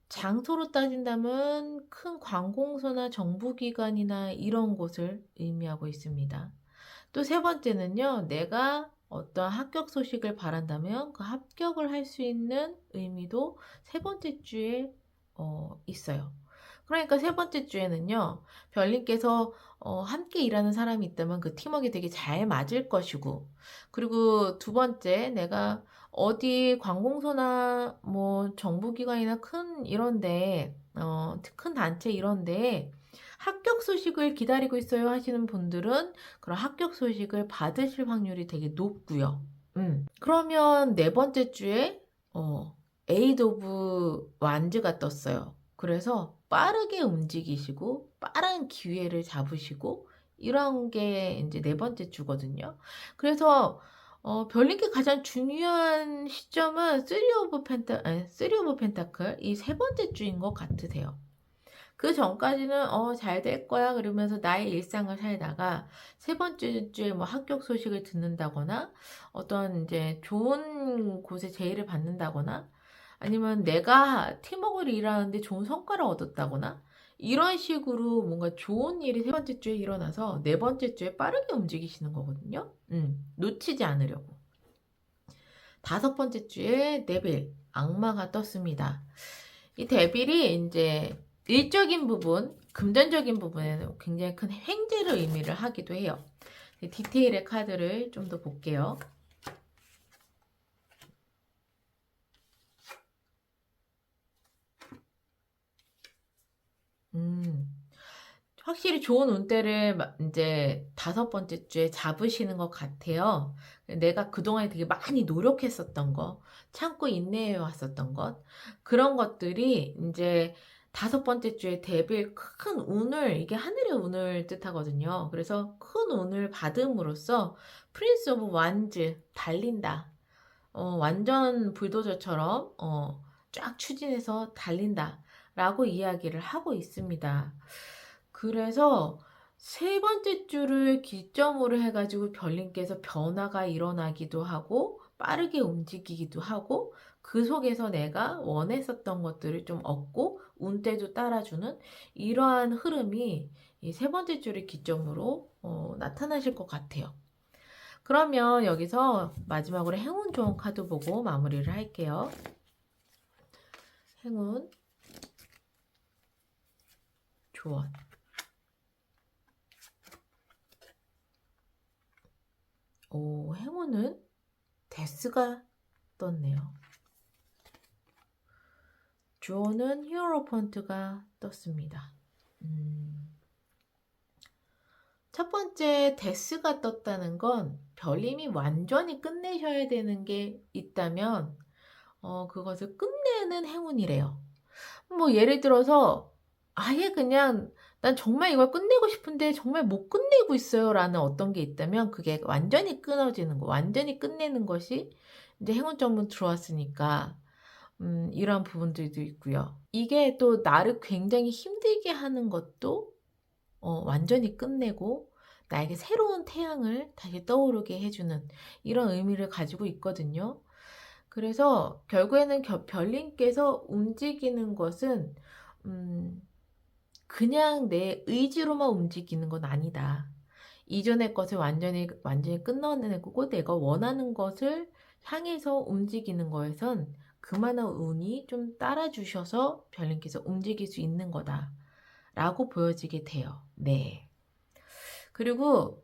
장소로 따진다면 큰 관공서나 정부기관이나 이런 곳을 의미하고 있습니다. 또 세 번째는요, 내가 어떤 합격 소식을 바란다면 그 합격을 할 수 있는 의미도 세 번째 주에 있어요. 그러니까 세 번째 주에는요, 별님께서 함께 일하는 사람이 있다면 그 팀워크가 되게 잘 맞을 것이고, 그리고 두 번째, 내가 어디 관공서나 뭐 정부기관이나 큰 이런데, 큰 단체 이런데 합격 소식을 기다리고 있어요 하시는 분들은 그런 합격 소식을 받으실 확률이 되게 높고요. 그러면 네 번째 주에 에이드 오브 완즈가 떴어요. 그래서 빠르게 움직이시고 빠른 기회를 잡으시고 이런 게 이제 네 번째 주거든요. 그래서 별님께 가장 중요한 시점은 쓰리 오브 펜타클 이 세 번째 주인 것 같으세요. 그 전까지는 잘 될 거야 그러면서 나의 일상을 살다가 세 번째 주에 뭐 합격 소식을 듣는다거나 어떤 이제 좋은 곳에 제의를 받는다거나 아니면 내가 팀워크를 일하는데 좋은 성과를 얻었다거나 이런 식으로 뭔가 좋은 일이 세 번째 주에 일어나서 네 번째 주에 빠르게 움직이시는 거거든요. 놓치지 않으려고. 다섯 번째 주에 데빌, 악마가 떴습니다. 이 데빌이 이제 일적인 부분, 금전적인 부분에는 굉장히 큰 횡재를 의미를 하기도 해요. 디테일의 카드를 좀 더 볼게요. 확실히 좋은 운대를 이제 다섯 번째 주에 잡으시는 것 같아요. 내가 그동안에 되게 많이 노력했었던 거, 참고 인내해 왔었던 것, 그런 것들이 이제 다섯 번째 주에 데빌 큰 운을, 이게 하늘의 운을 뜻하거든요. 그래서 큰 운을 받음으로써 프린스 오브 완즈, 달린다. 완전 불도저처럼 쫙 추진해서 달린다. 라고 이야기를 하고 있습니다. 그래서 세 번째 주를 기점으로 해가지고 별님께서 변화가 일어나기도 하고 빠르게 움직이기도 하고 그 속에서 내가 원했었던 것들을 좀 얻고 운때도 따라주는 이러한 흐름이 이 세 번째 주를 기점으로 나타나실 것 같아요. 그러면 여기서 마지막으로 행운 좋은 카드 보고 마무리를 할게요. 행운 조언. 오, 행운은 데스가 떴네요. 조언은 히어로펀트가 떴습니다. 첫 번째 데스가 떴다는 건 별님이 완전히 끝내셔야 되는 게 있다면 그것을 끝내는 행운이래요. 뭐 예를 들어서 아예 그냥 난 정말 이걸 끝내고 싶은데 정말 못 끝내고 있어요 라는 어떤 게 있다면 그게 완전히 끊어지는 거, 완전히 끝내는 것이 이제 행운 점은 들어왔으니까 이런 부분들도 있고요. 이게 또 나를 굉장히 힘들게 하는 것도 완전히 끝내고 나에게 새로운 태양을 다시 떠오르게 해주는 이런 의미를 가지고 있거든요. 그래서 결국에는 별님께서 움직이는 것은 그냥 내 의지로만 움직이는 건 아니다. 이전의 것을 완전히 끝내고 내가 원하는 것을 향해서 움직이는 거에선 그만한 운이 좀 따라주셔서 별님께서 움직일 수 있는 거다 라고 보여지게 돼요. 네. 그리고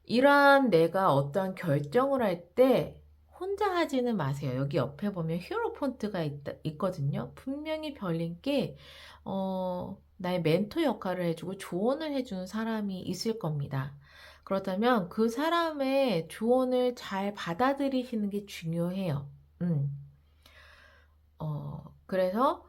이러한 내가 어떠한 결정을 할 때 혼자 하지는 마세요. 여기 옆에 보면 히어로폰트가 있거든요. 분명히 별님께 나의 멘토 역할을 해주고 조언을 해주는 사람이 있을 겁니다. 그렇다면 그 사람의 조언을 잘 받아들이시는 게 중요해요. 그래서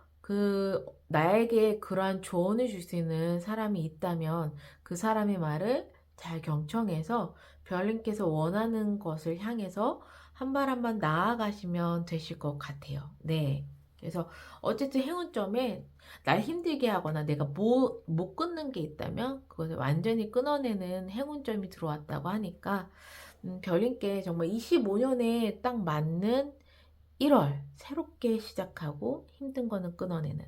나에게 그러한 조언을 줄 수 있는 사람이 있다면 그 사람의 말을 잘 경청해서 별님께서 원하는 것을 향해서 한 발 한 발 나아가시면 되실 것 같아요. 네. 그래서 어쨌든 행운점에 날 힘들게 하거나 내가 못 끊는 게 있다면 그것을 완전히 끊어내는 행운점이 들어왔다고 하니까 별님께 정말 25년에 딱 맞는 1월 새롭게 시작하고 힘든 거는 끊어내는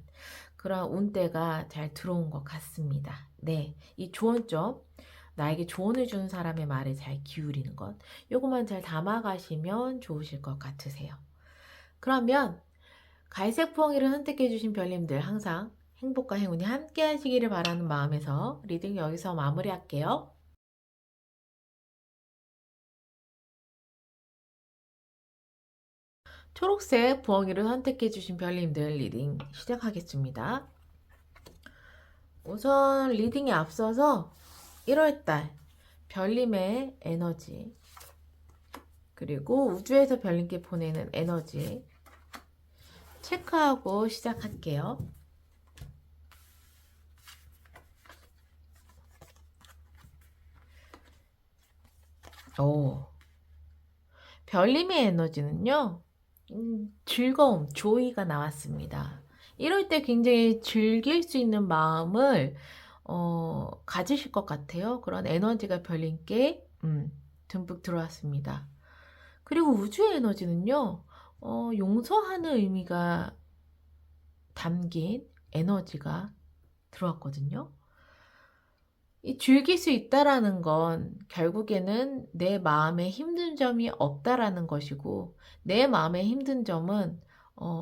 그런 운대가 잘 들어온 것 같습니다. 네, 이 조언점 나에게 조언을 주는 사람의 말에 잘 기울이는 것 요것만 잘 담아가시면 좋으실 것 같으세요. 그러면 갈색 부엉이를 선택해 주신 별님들 항상 행복과 행운이 함께 하시기를 바라는 마음에서 리딩 여기서 마무리할게요. 초록색 부엉이를 선택해 주신 별님들 리딩 시작하겠습니다. 우선 리딩에 앞서서 1월달 별님의 에너지 그리고 우주에서 별님께 보내는 에너지 체크하고 시작할게요. 오, 별님의 에너지는요. 즐거움, 조이가 나왔습니다. 이럴 때 굉장히 즐길 수 있는 마음을 가지실 것 같아요. 그런 에너지가 별님께 듬뿍 들어왔습니다. 그리고 우주의 에너지는요. 용서하는 의미가 담긴 에너지가 들어왔거든요. 이 즐길 수 있다라는 건 결국에는 내 마음에 힘든 점이 없다라는 것이고 내 마음에 힘든 점은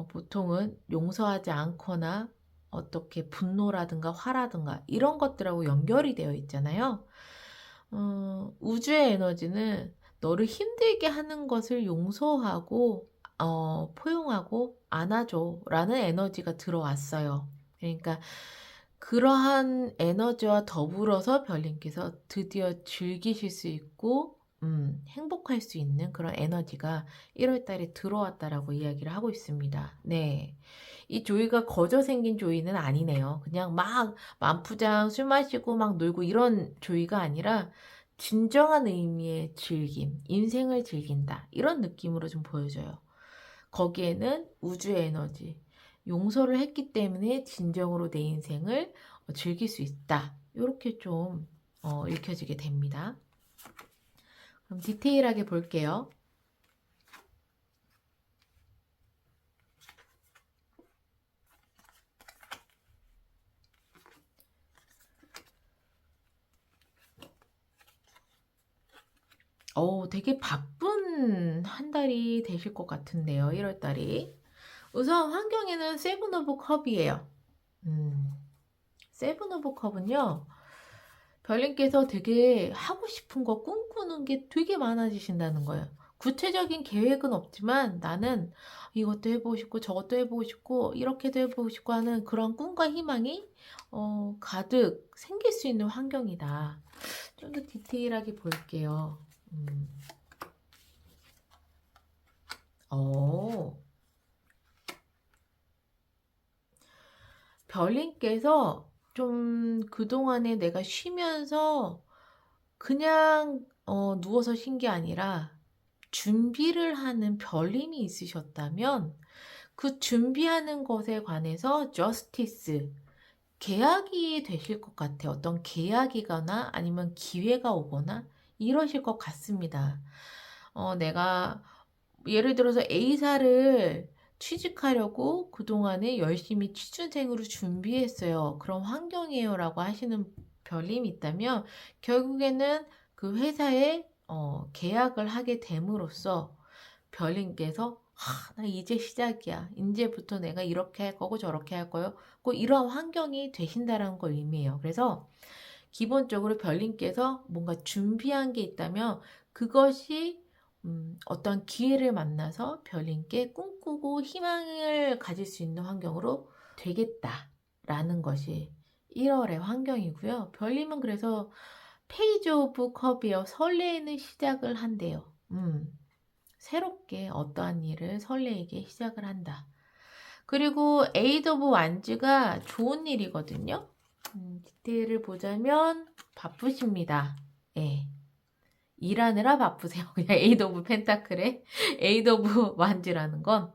보통은 용서하지 않거나 어떻게 분노라든가 화라든가 이런 것들하고 연결이 되어 있잖아요. 우주의 에너지는 너를 힘들게 하는 것을 용서하고 포용하고 안아줘 라는 에너지가 들어왔어요. 그러니까 그러한 에너지와 더불어서 별님께서 드디어 즐기실 수 있고 행복할 수 있는 그런 에너지가 1월 달에 들어왔다라고 이야기를 하고 있습니다. 네. 이 조이가 거저 생긴 조이는 아니네요. 그냥 막 만푸장 술 마시고 막 놀고 이런 조이가 아니라 진정한 의미의 즐김, 인생을 즐긴다. 이런 느낌으로 좀 보여져요. 거기에는 우주의 에너지, 용서를 했기 때문에 진정으로 내 인생을 즐길 수 있다. 이렇게 좀 읽혀지게 됩니다. 그럼 디테일하게 볼게요. 되게 바쁜 한 달이 되실 것 같은데요. 1월 달이. 우선 환경에는 세븐 오브 컵이에요. 세븐 오브 컵은요. 별님께서 되게 하고 싶은 거 꿈꾸는 게 되게 많아지신다는 거예요. 구체적인 계획은 없지만 나는 이것도 해보고 싶고 저것도 해보고 싶고 이렇게도 해보고 싶고 하는 그런 꿈과 희망이 가득 생길 수 있는 환경이다. 좀 더 디테일하게 볼게요. 어, 별님께서 좀 그동안에 내가 쉬면서 그냥 누워서 쉰 게 아니라 준비를 하는 별님이 있으셨다면 그 준비하는 것에 관해서 저스티스, 계약이 되실 것 같아요. 어떤 계약이거나 아니면 기회가 오거나 이러실 것 같습니다. 내가 예를 들어서 A사를 취직하려고 그동안에 열심히 취준생으로 준비했어요. 그런 환경이에요. 라고 하시는 별님이 있다면 결국에는 그 회사에 계약을 하게 됨으로써 별님께서 나 이제 시작이야. 이제부터 내가 이렇게 할 거고 저렇게 할 거요. 꼭 이런 환경이 되신다는 걸 의미해요. 그래서 기본적으로 별님께서 뭔가 준비한 게 있다면 그것이 어떤 기회를 만나서 별님께 꿈꾸고 희망을 가질 수 있는 환경으로 되겠다라는 것이 1월의 환경이고요. 별님은 그래서 페이지 오브 컵이요. 설레이는 시작을 한대요. 새롭게 어떠한 일을 설레이게 시작을 한다. 그리고 에이드 오브 완즈가 좋은 일이거든요. 디테일을 보자면 바쁘십니다. 예. 일하느라 바쁘세요. 그냥 에이드 오브 펜타클의 에이드 오브 완즈라는 건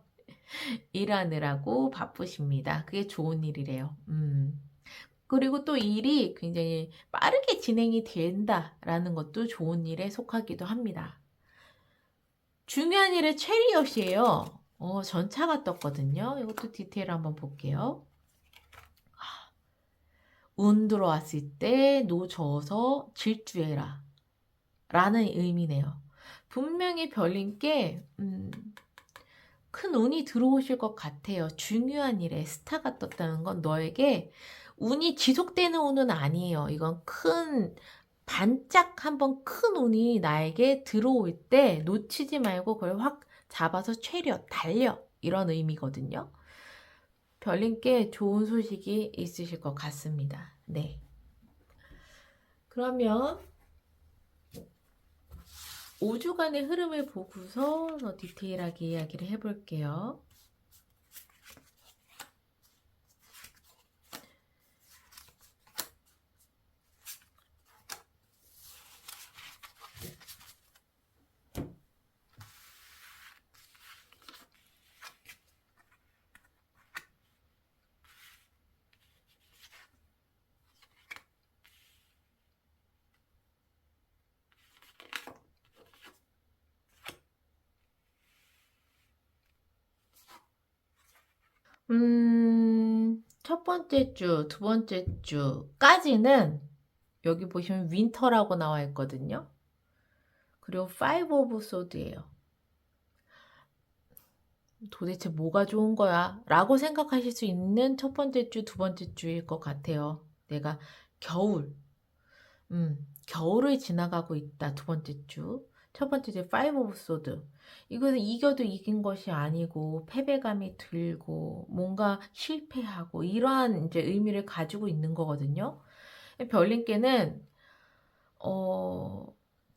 일하느라고 바쁘십니다. 그게 좋은 일이래요. 그리고 또 일이 굉장히 빠르게 진행이 된다라는 것도 좋은 일에 속하기도 합니다. 중요한 일의 체리엇이에요. 전차가 떴거든요. 이것도 디테일 한번 볼게요. 운 들어왔을 때 노져서 질주해라 라는 의미네요. 분명히 별님께 큰 운이 들어오실 것 같아요. 중요한 일에 스타가 떴다는 건 너에게 운이 지속되는 운은 아니에요. 이건 큰 반짝 한번 큰 운이 나에게 들어올 때 놓치지 말고 그걸 확 잡아서 채려 달려 이런 의미거든요. 별님께 좋은 소식이 있으실 것 같습니다. 네. 그러면 5주간의 흐름을 보고서 더 디테일하게 이야기를 해볼게요. 첫 번째 주, 두 번째 주까지는 여기 보시면 윈터라고 나와 있거든요. 그리고 5 오브 소드예요. 도대체 뭐가 좋은 거야? 라고 생각하실 수 있는 첫 번째 주, 두 번째 주일 것 같아요. 내가 겨울을 지나가고 있다. 두 번째 주. 첫 번째 주 5 오브 소드. 이거는 이겨도 이긴 것이 아니고 패배감이 들고 뭔가 실패하고 이러한 이제 의미를 가지고 있는 거거든요. 별님께는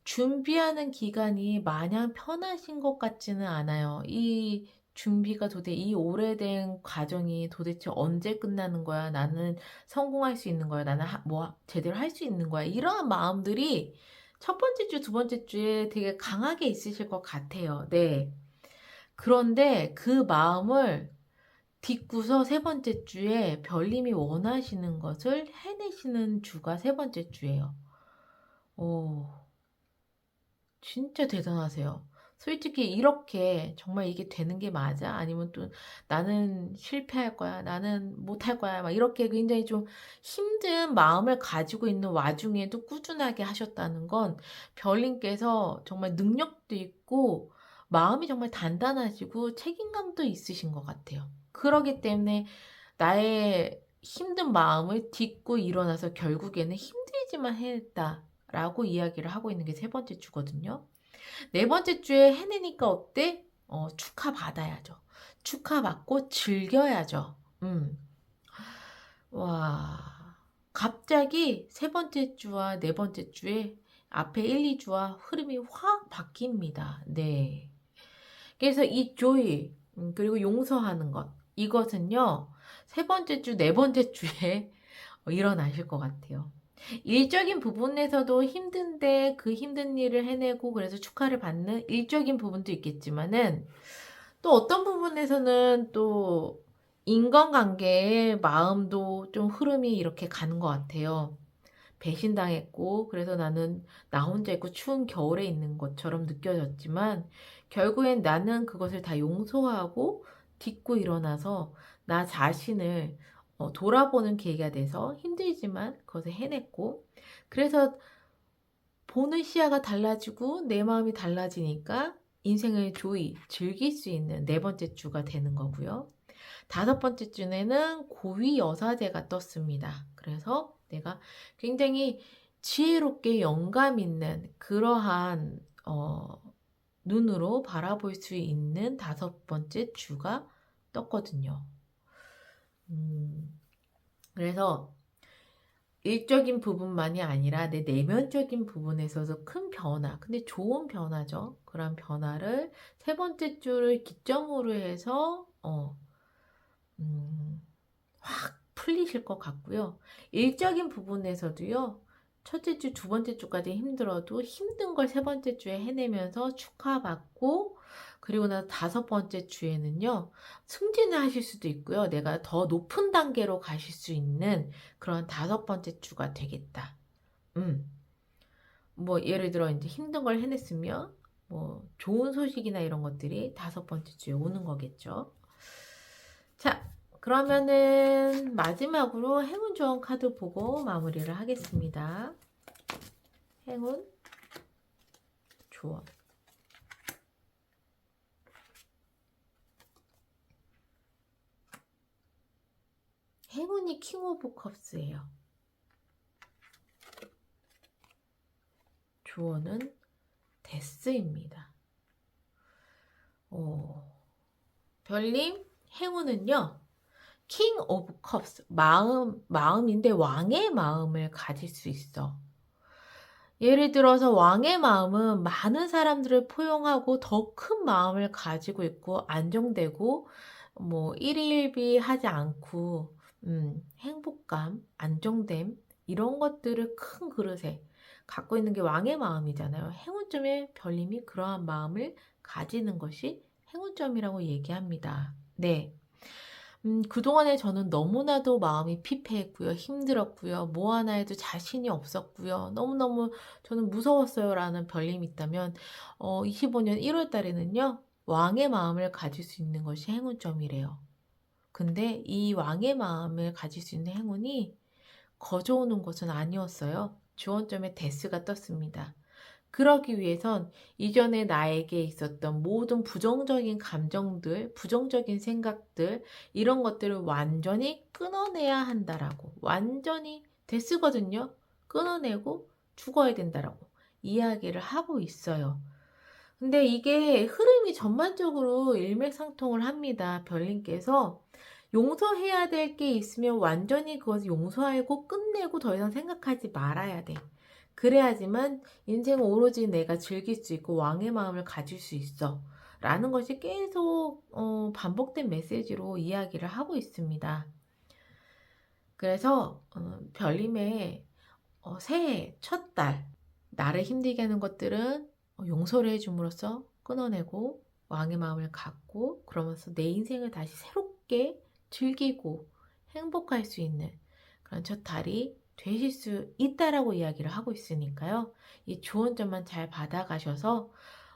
준비하는 기간이 마냥 편하신 것 같지는 않아요. 이 준비가 이 오래된 과정이 도대체 언제 끝나는 거야? 나는 성공할 수 있는 거야? 나는 제대로 할 수 있는 거야? 이러한 마음들이 첫 번째 주, 두 번째 주에 되게 강하게 있으실 것 같아요. 네. 그런데 그 마음을 딛고서 세 번째 주에 별님이 원하시는 것을 해내시는 주가 세 번째 주예요. 오. 진짜 대단하세요. 솔직히 이렇게 정말 이게 되는 게 맞아? 아니면 또 나는 실패할 거야, 나는 못할 거야, 막 이렇게 굉장히 좀 힘든 마음을 가지고 있는 와중에도 꾸준하게 하셨다는 건 별님께서 정말 능력도 있고 마음이 정말 단단하시고 책임감도 있으신 것 같아요. 그러기 때문에 나의 힘든 마음을 딛고 일어나서 결국에는 힘들지만 해냈다라고 이야기를 하고 있는 게 세 번째 주거든요. 네 번째 주에 해내니까 어때? 축하받아야죠. 축하받고 즐겨야죠. 와, 갑자기 세 번째 주와 네 번째 주에 앞에 1, 2주와 흐름이 확 바뀝니다. 네. 그래서 이 조이, 그리고 용서하는 것, 이것은요, 세 번째 주, 네 번째 주에 일어나실 것 같아요. 일적인 부분에서도 힘든데 그 힘든 일을 해내고 그래서 축하를 받는 일적인 부분도 있겠지만은 또 어떤 부분에서는 또 인간관계의 마음도 좀 흐름이 이렇게 가는 것 같아요. 배신당했고 그래서 나는 나 혼자 있고 추운 겨울에 있는 것처럼 느껴졌지만 결국엔 나는 그것을 다 용서하고 딛고 일어나서 나 자신을 돌아보는 계기가 돼서 힘들지만 그것을 해냈고 그래서 보는 시야가 달라지고 내 마음이 달라지니까 인생을 조이 즐길 수 있는 네 번째 주가 되는 거고요. 다섯 번째 주에는 고위 여사제가 떴습니다. 그래서 내가 굉장히 지혜롭게 영감 있는 그러한 눈으로 바라볼 수 있는 다섯 번째 주가 떴거든요. 그래서 일적인 부분만이 아니라 내 내면적인 부분에서도 큰 변화, 근데 좋은 변화죠. 그런 변화를 세 번째 주를 기점으로 해서 확 풀리실 것 같고요. 일적인 부분에서도요. 첫째 주, 두 번째 주까지 힘들어도 힘든 걸 세 번째 주에 해내면서 축하받고 그리고 나서 다섯 번째 주에는요. 승진을 하실 수도 있고요. 내가 더 높은 단계로 가실 수 있는 그런 다섯 번째 주가 되겠다. 뭐 예를 들어 이제 힘든 걸 해냈으면 뭐 좋은 소식이나 이런 것들이 다섯 번째 주에 오는 거겠죠. 자, 그러면은 마지막으로 행운 조언 카드 보고 마무리를 하겠습니다. 행운 조언. 행운이 킹 오브 컵스예요. 조언은 데스입니다. 별님, 행운은요. 킹 오브 컵스, 마음인데 왕의 마음을 가질 수 있어. 예를 들어서 왕의 마음은 많은 사람들을 포용하고 더 큰 마음을 가지고 있고 안정되고 뭐 일일비 하지 않고 행복감, 안정됨 이런 것들을 큰 그릇에 갖고 있는 게 왕의 마음이잖아요. 행운점의 별님이 그러한 마음을 가지는 것이 행운점이라고 얘기합니다. 네. 그동안에 저는 너무나도 마음이 피폐했고요. 힘들었고요. 뭐 하나에도 자신이 없었고요. 너무너무 저는 무서웠어요. 라는 별님이 있다면 25년 1월 달에는요. 왕의 마음을 가질 수 있는 것이 행운점이래요. 근데 이 왕의 마음을 가질 수 있는 행운이 거저오는 것은 아니었어요. 주원점에 데스가 떴습니다. 그러기 위해선 이전에 나에게 있었던 모든 부정적인 감정들, 부정적인 생각들, 이런 것들을 완전히 끊어내야 한다라고. 완전히 데스거든요. 끊어내고 죽어야 된다라고 이야기를 하고 있어요. 근데 이게 흐름이 전반적으로 일맥상통을 합니다. 별님께서 용서해야 될 게 있으면 완전히 그것을 용서하고 끝내고 더 이상 생각하지 말아야 돼. 그래야지만 인생은 오로지 내가 즐길 수 있고 왕의 마음을 가질 수 있어. 라는 것이 계속 반복된 메시지로 이야기를 하고 있습니다. 그래서 별님의 새해 첫 달 나를 힘들게 하는 것들은 용서를 해줌으로써 끊어내고 왕의 마음을 갖고 그러면서 내 인생을 다시 새롭게 즐기고 행복할 수 있는 그런 첫 달이 되실 수 있다라고 이야기를 하고 있으니까요. 이 좋은 점만 잘 받아가셔서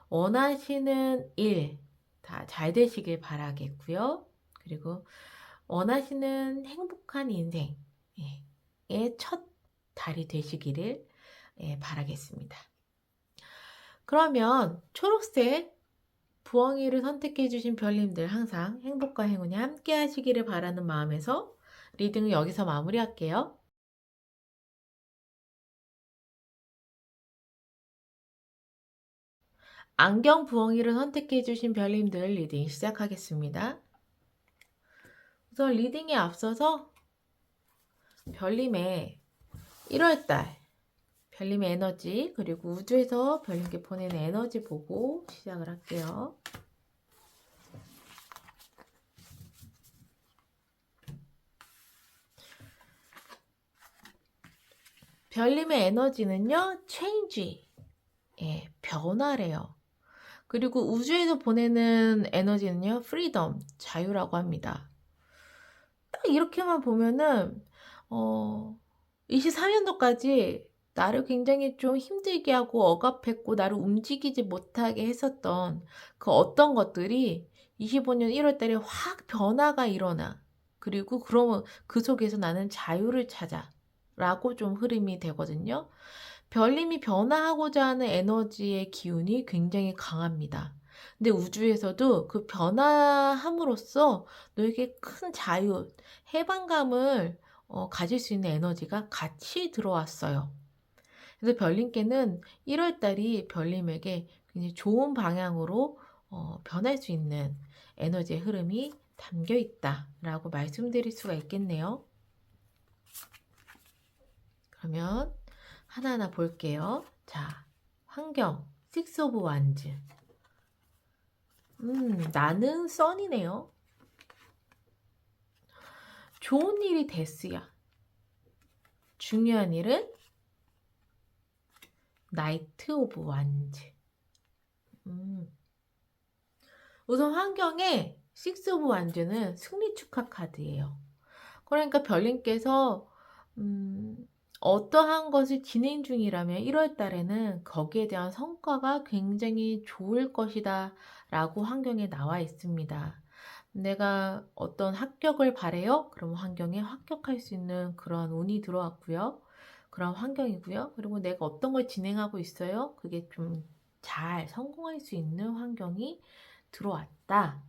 원하시는 일 다 잘 되시길 바라겠고요. 그리고 원하시는 행복한 인생의 첫 달이 되시기를 바라겠습니다. 그러면 초록색 부엉이를 선택해 주신 별님들 항상 행복과 행운이 함께 하시기를 바라는 마음에서 리딩을 여기서 마무리할게요. 안경 부엉이를 선택해 주신 별님들 리딩 시작하겠습니다. 우선 리딩에 앞서서 별님의 1월달 별님의 에너지 그리고 우주에서 별님께 보내는 에너지 보고 시작을 할게요. 별님의 에너지는요, change, 예, 변화래요. 그리고 우주에서 보내는 에너지는요, freedom, 자유라고 합니다. 딱 이렇게만 보면은 24년도까지 나를 굉장히 좀 힘들게 하고 억압했고 나를 움직이지 못하게 했었던 그 어떤 것들이 25년 1월 달에 확 변화가 일어나. 그리고 그러면 그 속에서 나는 자유를 찾아. 라고 좀 흐름이 되거든요. 별님이 변화하고자 하는 에너지의 기운이 굉장히 강합니다. 근데 우주에서도 그 변화함으로써 너에게 큰 자유, 해방감을 가질 수 있는 에너지가 같이 들어왔어요. 그래서 별님께는 1월달이 별님에게 굉장히 좋은 방향으로 변할 수 있는 에너지의 흐름이 담겨 있다라고 말씀드릴 수가 있겠네요. 그러면 하나하나 볼게요. 자, 환경, 식스 오브 완즈. 나는 써니네요. 좋은 일이 데스야. 중요한 일은 나이트 오브 완즈. 우선 환경에 식스 오브 완즈는 승리 축하 카드예요. 그러니까 별님께서 어떠한 것을 진행 중이라면 1월 달에는 거기에 대한 성과가 굉장히 좋을 것이다 라고 환경에 나와 있습니다. 내가 어떤 합격을 바래요? 그럼 환경에 합격할 수 있는 그런 운이 들어왔고요. 그런 환경이고요. 그리고 내가 어떤 걸 진행하고 있어요? 그게 좀 잘 성공할 수 있는 환경이 들어왔다.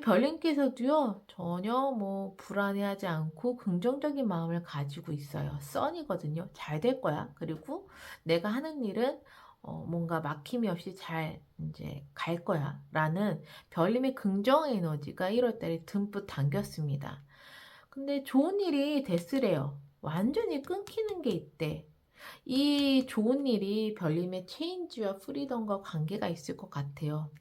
별님께서도요, 전혀 뭐 불안해하지 않고 긍정적인 마음을 가지고 있어요. 썬이거든요. 잘 될 거야. 그리고 내가 하는 일은 뭔가 막힘이 없이 잘 이제 갈 거야. 라는 별님의 긍정 에너지가 1월달에 듬뿍 담겼습니다. 근데 좋은 일이 됐으래요. 완전히 끊기는 게 있대. 이 좋은 일이 별님의 체인지와 프리덤과 관계가 있을 것 같아요.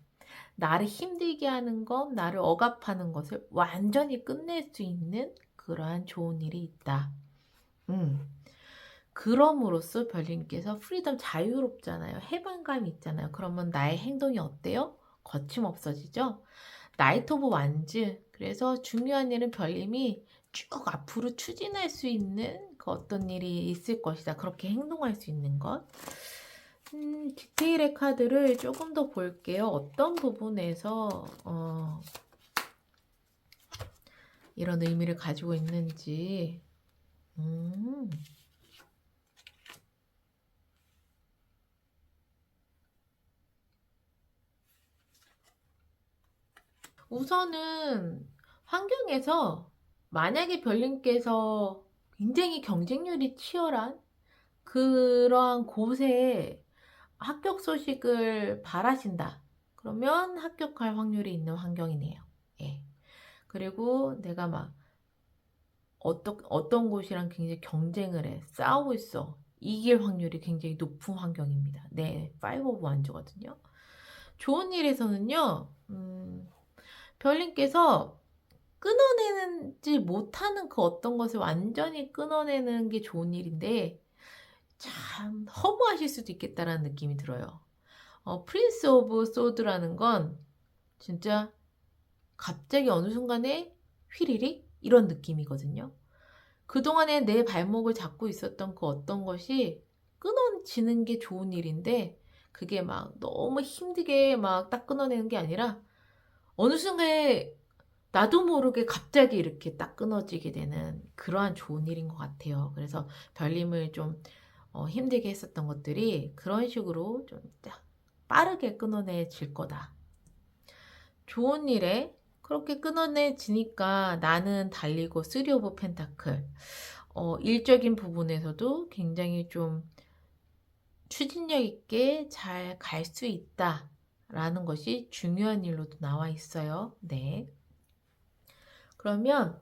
나를 힘들게 하는 것, 나를 억압하는 것을 완전히 끝낼 수 있는 그러한 좋은 일이 있다. 그럼으로써 별님께서 프리덤 자유롭잖아요. 해방감이 있잖아요. 그러면 나의 행동이 어때요? 거침없어지죠? 나이트 오브 완즈. 그래서 중요한 일은 별님이 쭉 앞으로 추진할 수 있는 그 어떤 일이 있을 것이다. 그렇게 행동할 수 있는 것. 디테일의 카드를 조금 더 볼게요. 어떤 부분에서 이런 의미를 가지고 있는지. 우선은 환경에서 만약에 별님께서 굉장히 경쟁률이 치열한 그러한 곳에 합격 소식을 바라신다. 그러면 합격할 확률이 있는 환경이네요. 예. 그리고 내가 막 어떤 곳이랑 굉장히 경쟁을 해. 싸우고 있어. 이길 확률이 굉장히 높은 환경입니다. 네, 5 오브 완즈거든요. 좋은 일에서는요, 별님께서 끊어내지 못하는 그 어떤 것을 완전히 끊어내는 게 좋은 일인데, 참 허무하실 수도 있겠다라는 느낌이 들어요. 프린스 오브 소드라는 건 진짜 갑자기 어느 순간에 휘리릭 이런 느낌이거든요. 그동안에 내 발목을 잡고 있었던 그 어떤 것이 끊어지는 게 좋은 일인데 그게 막 너무 힘들게 막 딱 끊어내는 게 아니라 어느 순간에 나도 모르게 갑자기 이렇게 딱 끊어지게 되는 그러한 좋은 일인 것 같아요. 그래서 별님을 좀 힘들게 했었던 것들이 그런 식으로 좀 딱 빠르게 끊어내질 거다. 좋은 일에 그렇게 끊어내지니까 나는 달리고 3 오브 펜타클. 일적인 부분에서도 굉장히 좀 추진력 있게 잘 갈 수 있다라는 것이 중요한 일로도 나와 있어요. 네. 그러면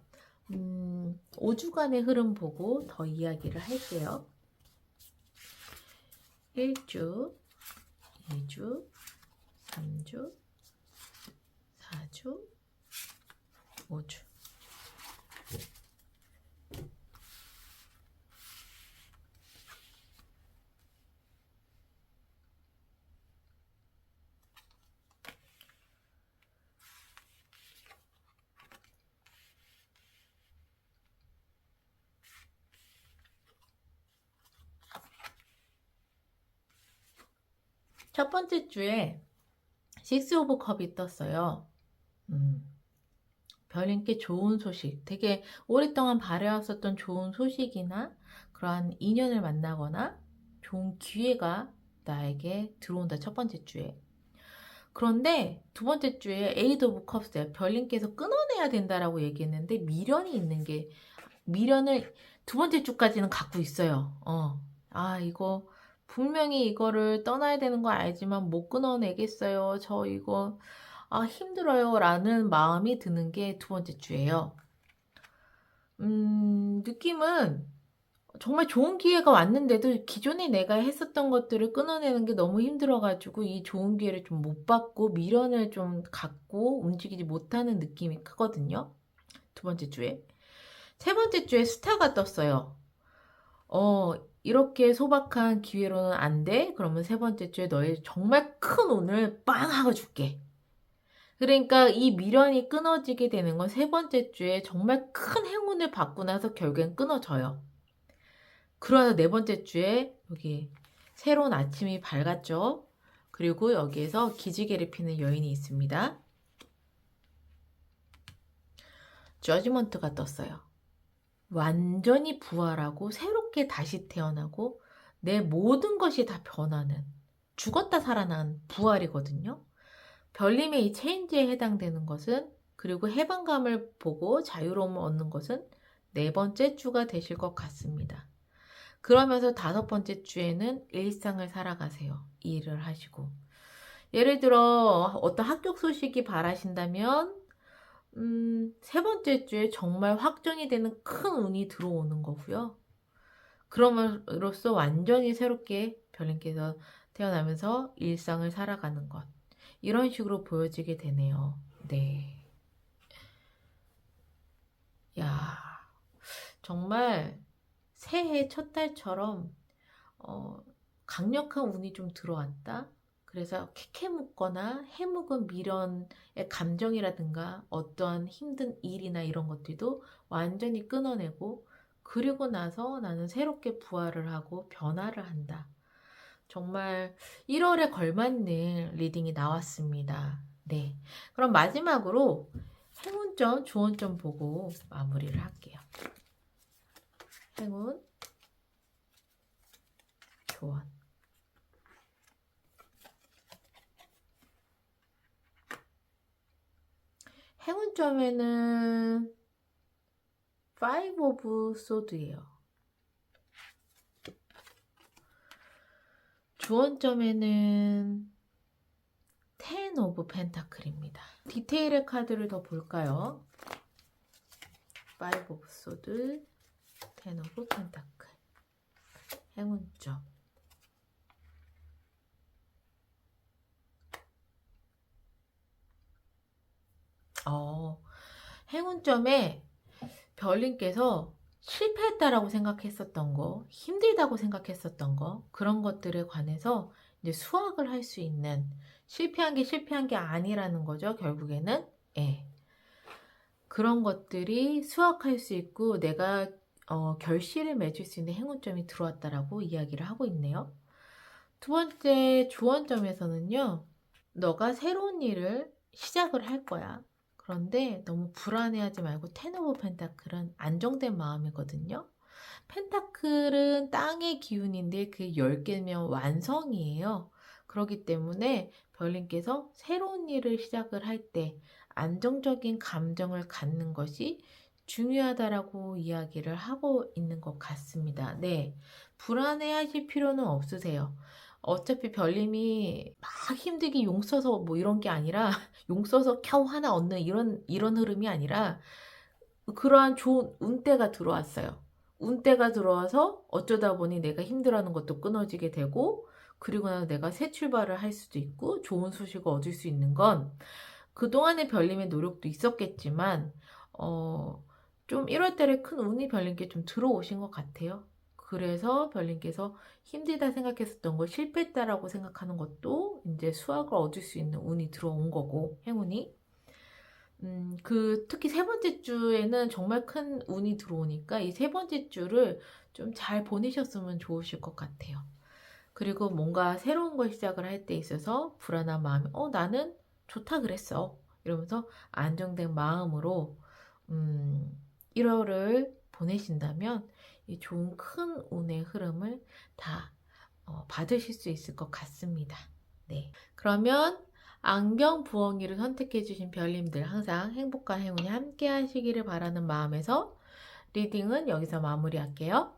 5주간의 흐름 보고 더 이야기를 할게요. 1주, 2주, 3주, 4주, 5주. 첫 번째 주에 6 오브 컵이 떴어요. 별님께 좋은 소식, 되게 오랫동안 바래왔었던 좋은 소식이나 그러한 인연을 만나거나 좋은 기회가 나에게 들어온다. 첫 번째 주에. 그런데 두 번째 주에 8 오브 컵스예요. 별님께서 끊어내야 된다라고 얘기했는데 미련이 있는 게, 미련을 두 번째 주까지는 갖고 있어요. 이거 분명히 이거를 떠나야 되는 거 알지만 못 끊어내겠어요. 저 이거 힘들어요 라는 마음이 드는 게 두 번째 주예요. 느낌은 정말 좋은 기회가 왔는데도 기존에 내가 했었던 것들을 끊어내는 게 너무 힘들어가지고 이 좋은 기회를 좀 못 받고 미련을 좀 갖고 움직이지 못하는 느낌이 크거든요. 두 번째 주에. 세 번째 주에 스타가 떴어요. 이렇게 소박한 기회로는 안 돼. 그러면 세 번째 주에 너의 정말 큰 운을 빵 하고 줄게. 그러니까 이 미련이 끊어지게 되는 건 세 번째 주에 정말 큰 행운을 받고 나서 결국엔 끊어져요. 그러나 네 번째 주에 여기 새로운 아침이 밝았죠. 그리고 여기에서 기지개를 피는 여인이 있습니다. 저지먼트가 떴어요. 완전히 부활하고 새롭게 다시 태어나고 내 모든 것이 다 변하는, 죽었다 살아난 부활이거든요. 별님의 이 체인지에 해당되는 것은, 그리고 해방감을 보고 자유로움을 얻는 것은 네 번째 주가 되실 것 같습니다. 그러면서 다섯 번째 주에는 일상을 살아가세요. 일을 하시고. 예를 들어 어떤 합격 소식이 바라신다면 세 번째 주에 정말 확정이 되는 큰 운이 들어오는 거고요. 그럼으로써 완전히 새롭게 별님께서 태어나면서 일상을 살아가는 것. 이런 식으로 보여지게 되네요. 네. 야, 정말 새해 첫 달처럼 강력한 운이 좀 들어왔다. 그래서 캐캐묻거나 해묵은 미련의 감정이라든가 어떠한 힘든 일이나 이런 것들도 완전히 끊어내고, 그리고 나서 나는 새롭게 부활을 하고 변화를 한다. 정말 1월에 걸맞는 리딩이 나왔습니다. 네. 그럼 마지막으로 행운점, 조언점 보고 마무리를 할게요. 행운, 조언. 행운점에는 5 오브 소드예요. 조언점에는 10 오브 펜타클입니다. 디테일의 카드를 더 볼까요? 5 오브 소드, 10 오브 펜타클. 행운점. 행운점에 별님께서 실패했다라고 생각했었던 거, 힘들다고 생각했었던 거, 그런 것들에 관해서 이제 수확을 할 수 있는, 실패한 게 아니라는 거죠. 결국에는. 예. 그런 것들이 수확할 수 있고 내가 결실을 맺을 수 있는 행운점이 들어왔다라고 이야기를 하고 있네요. 두 번째 조언점에서는요, 너가 새로운 일을 시작을 할 거야. 그런데 너무 불안해하지 말고, 10 오브 펜타클은 안정된 마음이거든요. 펜타클은 땅의 기운인데 그 10개면 완성이에요. 그렇기 때문에 별님께서 새로운 일을 시작을 할 때 안정적인 감정을 갖는 것이 중요하다라고 이야기를 하고 있는 것 같습니다. 네. 불안해하실 필요는 없으세요. 어차피 별님이 막 힘들게 용 써서 뭐 이런 게 아니라 용 써서 겨우 하나 얻는 이런 흐름이 아니라 그러한 좋은 운대가 들어왔어요. 운대가 들어와서 어쩌다 보니 내가 힘들어하는 것도 끊어지게 되고, 그리고 나서 내가 새 출발을 할 수도 있고 좋은 소식을 얻을 수 있는 건 그동안의 별님의 노력도 있었겠지만 좀 1월 달에 큰 운이 별님께 좀 들어오신 것 같아요. 그래서 별님께서 힘들다 생각했었던 거 실패했다라고 생각하는 것도 이제 수확을 얻을 수 있는 운이 들어온 거고, 행운이. 특히 세 번째 주에는 정말 큰 운이 들어오니까 이 세 번째 주를 좀 잘 보내셨으면 좋으실 것 같아요. 그리고 뭔가 새로운 걸 시작을 할 때 있어서 불안한 마음이, 나는 좋다 그랬어. 이러면서 안정된 마음으로, 1월을 보내신다면 이 좋은 큰 운의 흐름을 다 받으실 수 있을 것 같습니다. 네. 그러면 안경 부엉이를 선택해주신 별님들 항상 행복과 행운이 함께 하시기를 바라는 마음에서 리딩은 여기서 마무리할게요.